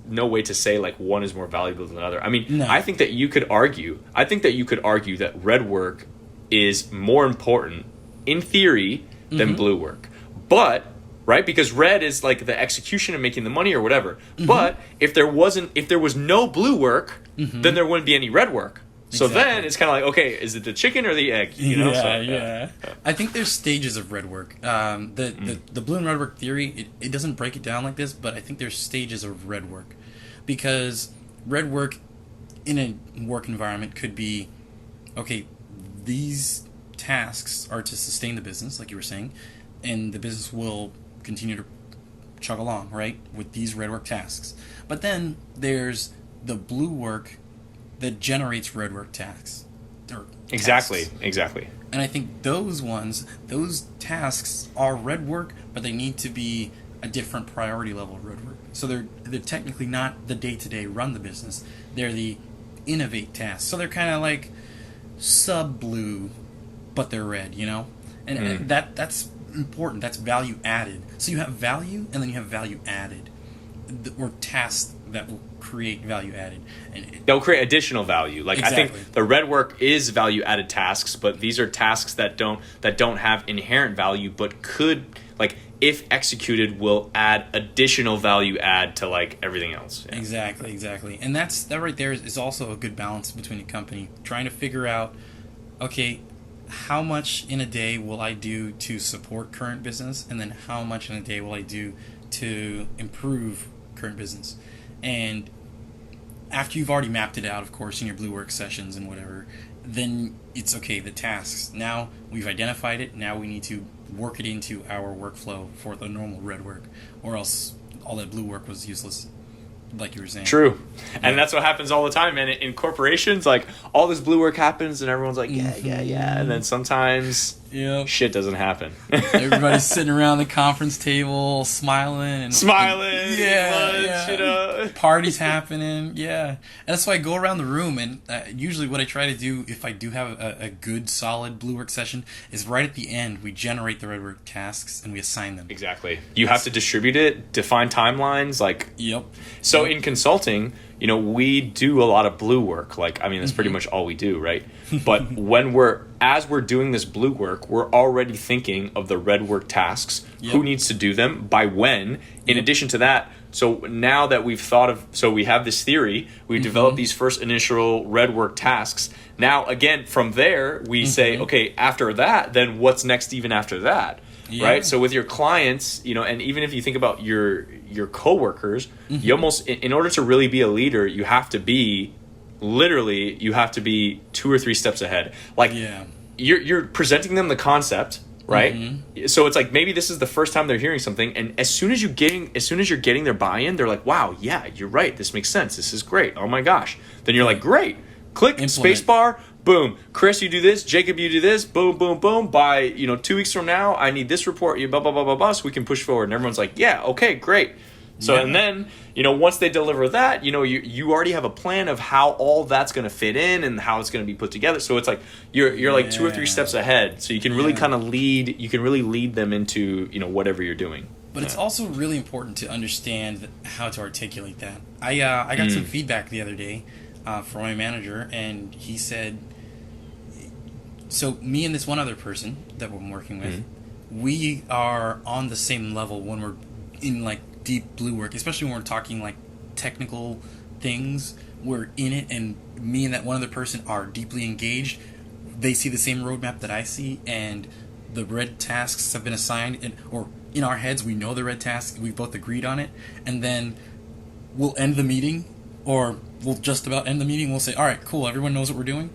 no way to say, like, one is more valuable than the other. I mean, I think that you could argue. That red work is more important in theory than blue work, but. Right? Because red is, like, the execution of making the money or whatever. But if there was no blue work, then there wouldn't be any red work. So then it's kind of like, okay, is it the chicken or the egg? I think there's stages of red work. The blue and red work theory, it doesn't break it down like this, but I think there's stages of red work. Because red work in a work environment could be, okay, these tasks are to sustain the business, like you were saying, and the business will continue to chug along, right, with these red work tasks. But then there's the blue work that generates red work tasks. Exactly. And I think those tasks are red work, but they need to be a different priority level of red work. So they're technically not the day-to-day run the business. They're the innovate tasks. So they're kind of like sub-blue, but they're red, And that's important. That's value added. So you have value, and then you have value added. or tasks that will create value added. And they'll create additional value. Like Exactly. I think the red work is value added tasks, but these are tasks that don't have inherent value, but could, like, if executed, will add additional value add to like everything else. Yeah. Exactly. And that right there is also a good balance between a company trying to figure out, okay, how much in a day will I do to support current business, and then how much in a day will I do to improve current business. And after you've already mapped it out, of course, in your blue work sessions and whatever, then it's okay, the tasks. Now we've identified it, now we need to work it into our workflow for the normal red work, or else all that blue work was useless, like you were saying. True. And that's what happens all the time, man. In corporations, like, all this blue work happens and everyone's like, yeah. And then sometimes shit doesn't happen. Everybody's sitting around the conference table smiling. Lunch, parties happening, And that's why I go around the room, and usually what I try to do, if I do have a good, solid blue work session, is right at the end, we generate the red work tasks and we assign them. Exactly. You have to distribute it, define timelines, like... Yep. So in consulting, we do a lot of blue work. Like, I mean, that's pretty much all we do, right? But as we're doing this blue work, we're already thinking of the red work tasks, who needs to do them, by when. In addition to that, so now that we have this theory, we've developed these first initial red work tasks. Now, again, from there, we say, okay, after that, then what's next even after that? Right? So with your clients, and even if you think about your coworkers, you almost, in order to really be a leader, you have to be 2 or 3 steps ahead. Like, you're presenting them the concept, right? So it's like, maybe this is the first time they're hearing something, and as soon as you're getting their buy-in, they're like, wow, yeah, you're right, this makes sense, this is great, oh my gosh. Then you're like, great, click spacebar. Boom. Chris, you do this. Jacob, you do this. Boom, boom, boom. By, 2 weeks from now, I need this report. You blah, blah, blah, blah, blah. So we can push forward. And everyone's like, yeah, okay, great. So, and then, once they deliver that, you already have a plan of how all that's going to fit in and how it's going to be put together. So it's like, you're like 2 or 3 steps ahead. So you can really kind of lead them into, whatever you're doing. But it's also really important to understand how to articulate that. I got some feedback the other day from my manager, and he said, so me and this one other person that we're working with, we are on the same level when we're in like deep blue work, especially when we're talking like technical things. We're in it, and me and that one other person are deeply engaged. They see the same roadmap that I see, and the red tasks have been assigned, or in our heads we know the red tasks, we've both agreed on it, and then we'll end the meeting, or we'll just about end the meeting. We'll say, all right, cool, everyone knows what we're doing.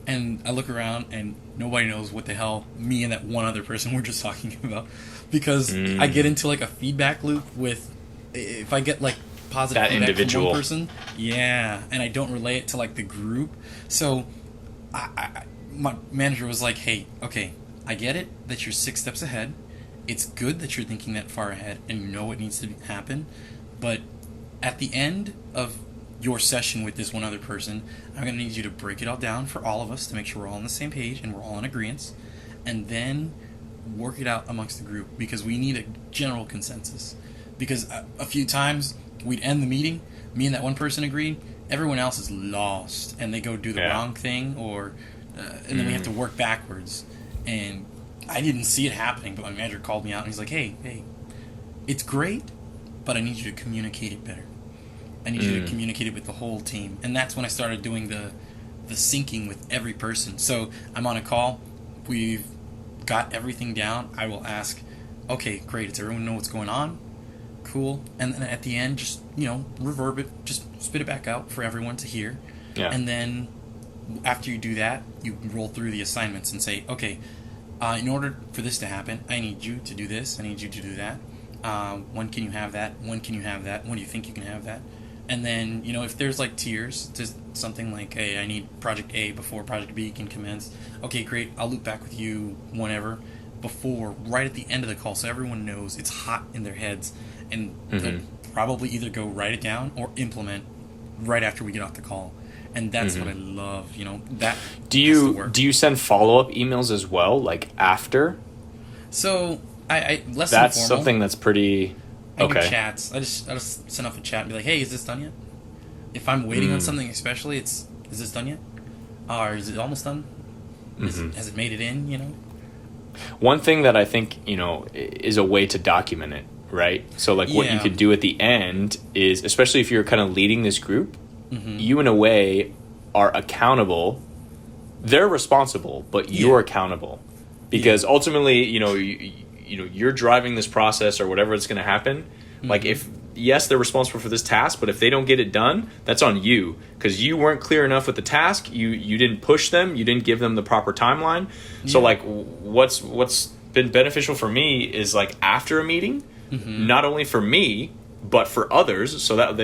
And I look around, and nobody knows what the hell me and that one other person were just talking about. Because I get into like a feedback loop with, if I get like positive that feedback individual from one person, and I don't relay it to like the group. So my manager was like, hey, okay, I get it that you're 6 steps ahead. It's good that you're thinking that far ahead and you know what needs to happen. But at the end of your session with this one other person, I'm going to need you to break it all down for all of us to make sure we're all on the same page and we're all in agreement, and then work it out amongst the group, because we need a general consensus. Because a few times we'd end the meeting, me and that one person agreed, everyone else is lost and they go do the wrong thing, or and then we have to work backwards. And I didn't see it happening, but my manager called me out and he's like, hey, it's great, but I need you to communicate it better. I need you to communicate it with the whole team. And that's when I started doing the syncing with every person. So I'm on a call. We've got everything down. I will ask, okay, great. Does everyone know what's going on? Cool. And then at the end, just, reverb it. Just spit it back out for everyone to hear. Yeah. And then after you do that, you roll through the assignments and say, okay, in order for this to happen, I need you to do this. I need you to do that. When can you have that? When can you have that? When do you think you can have that? And then, if there's like tiers, just something like, hey, I need project A before project B can commence. Okay, great. I'll loop back with you whenever, right at the end of the call, so everyone knows it's hot in their heads, and they'll probably either go write it down or implement right after we get off the call. And that's what I love, that. Do you send follow-up emails as well, like after? So I less that's informal. Something that's pretty I do Okay. chats. I just send off a chat and be like, hey, is this done yet? If I'm waiting on something, especially, is this done yet? Or is it almost done? Has it made it in? You know. One thing that I think, is a way to document it, right? So like what you could do at the end is, especially if you're kind of leading this group, you in a way are accountable. They're responsible, but you're accountable, because ultimately, you're driving this process or whatever it's going to happen. Like if, yes, they're responsible for this task, but if they don't get it done, that's on you, because you weren't clear enough with the task. You didn't push them. You didn't give them the proper timeline. So like what's been beneficial for me is like after a meeting, not only for me, but for others, so that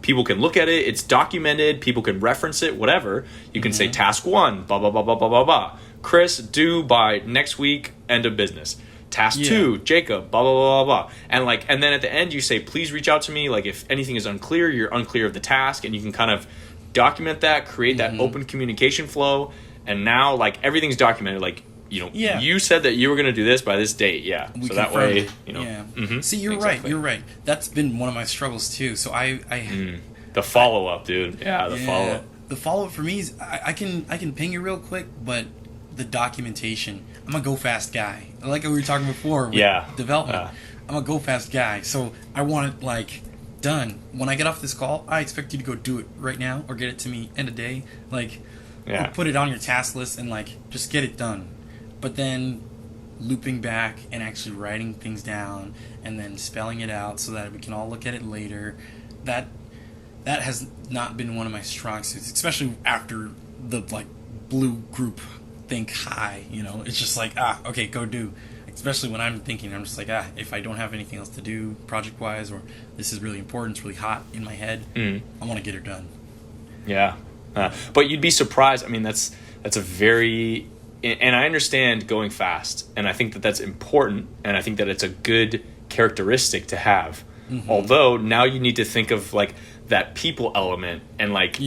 people can look at it. It's documented. People can reference it, whatever. You can say task 1, blah, blah, blah, blah, blah, blah, blah. Chris, due by next week, end of business. Task 2, Jacob, blah, blah, blah, blah, blah. And then at the end you say, please reach out to me. Like if anything is unclear, you're unclear of the task, and you can kind of document that, create that open communication flow. And now like everything's documented. Like, you said that you were going to do this by this date. Yeah. We so that way, See, you're right. You're right. That's been one of my struggles too. So the follow-up, dude. Yeah. Follow-up. The follow-up for me is I can ping you real quick, but the documentation, I'm a go fast guy. Like we were talking before with development. I'm a go fast guy. So I want it like done. When I get off this call, I expect you to go do it right now or get it to me end of day. Like, or put it on your task list and like just get it done. But then looping back and actually writing things down and then spelling it out so that we can all look at it later, that has not been one of my strong suits, especially after the like blue group think high, it's just like, okay, go do. Especially when I'm thinking, I'm just like, if I don't have anything else to do project wise, or this is really important, it's really hot in my head, I want to get it done. Yeah. But you'd be surprised. I mean, that's a very, and I understand going fast, and I think that that's important, and I think that it's a good characteristic to have. Although now you need to think of like that people element, and like,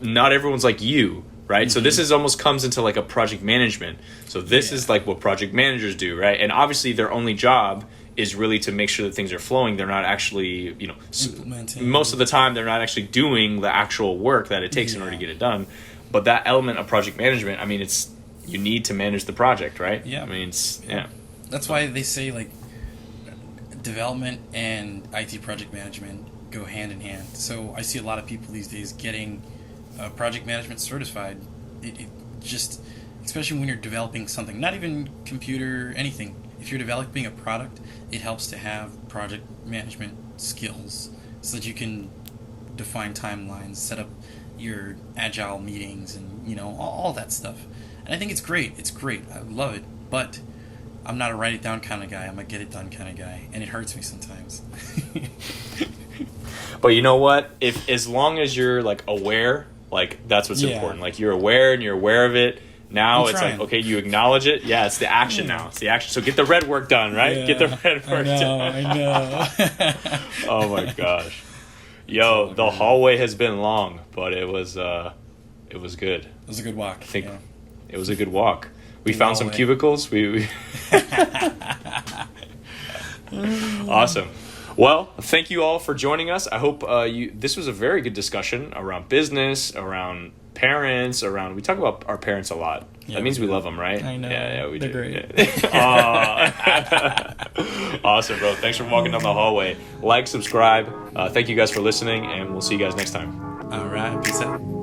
not everyone's like you, right? So this is almost comes into like a project management. So this is like what project managers do, right? And obviously their only job is really to make sure that things are flowing. They're not actually, implementing. Most of the time they're not actually doing the actual work that it takes in order to get it done. But that element of project management, I mean, you need to manage the project, right? Yeah. I mean, That's why they say like development and IT project management go hand in hand. So I see a lot of people these days getting project management certified. It just, especially when you're developing something, not even computer, anything. If you're developing a product, it helps to have project management skills so that you can define timelines, set up your agile meetings, and all that stuff. And I think it's great. It's great. I love it. But I'm not a write it down kind of guy. I'm a get it done kind of guy, and it hurts me sometimes. But you know what? As long as you're like aware, like that's what's important. Like you're aware and you're aware of it. Now it's like, okay, you acknowledge it. Yeah, it's the action now. It's the action. So get the red work done, right? Yeah, get the red work done. I know. Oh my gosh. Yo, the hallway has been long, but it was good. It was a good walk. I think it was a good walk. We found some cubicles. We Awesome. Well, thank you all for joining us. I hope this was a very good discussion around business, around parents, we talk about our parents a lot. Yeah, that means we love them, right? I know. Yeah, we do. They're great. Awesome, bro. Thanks for walking down the hallway. Like, subscribe. Thank you guys for listening, and we'll see you guys next time. All right. Peace out.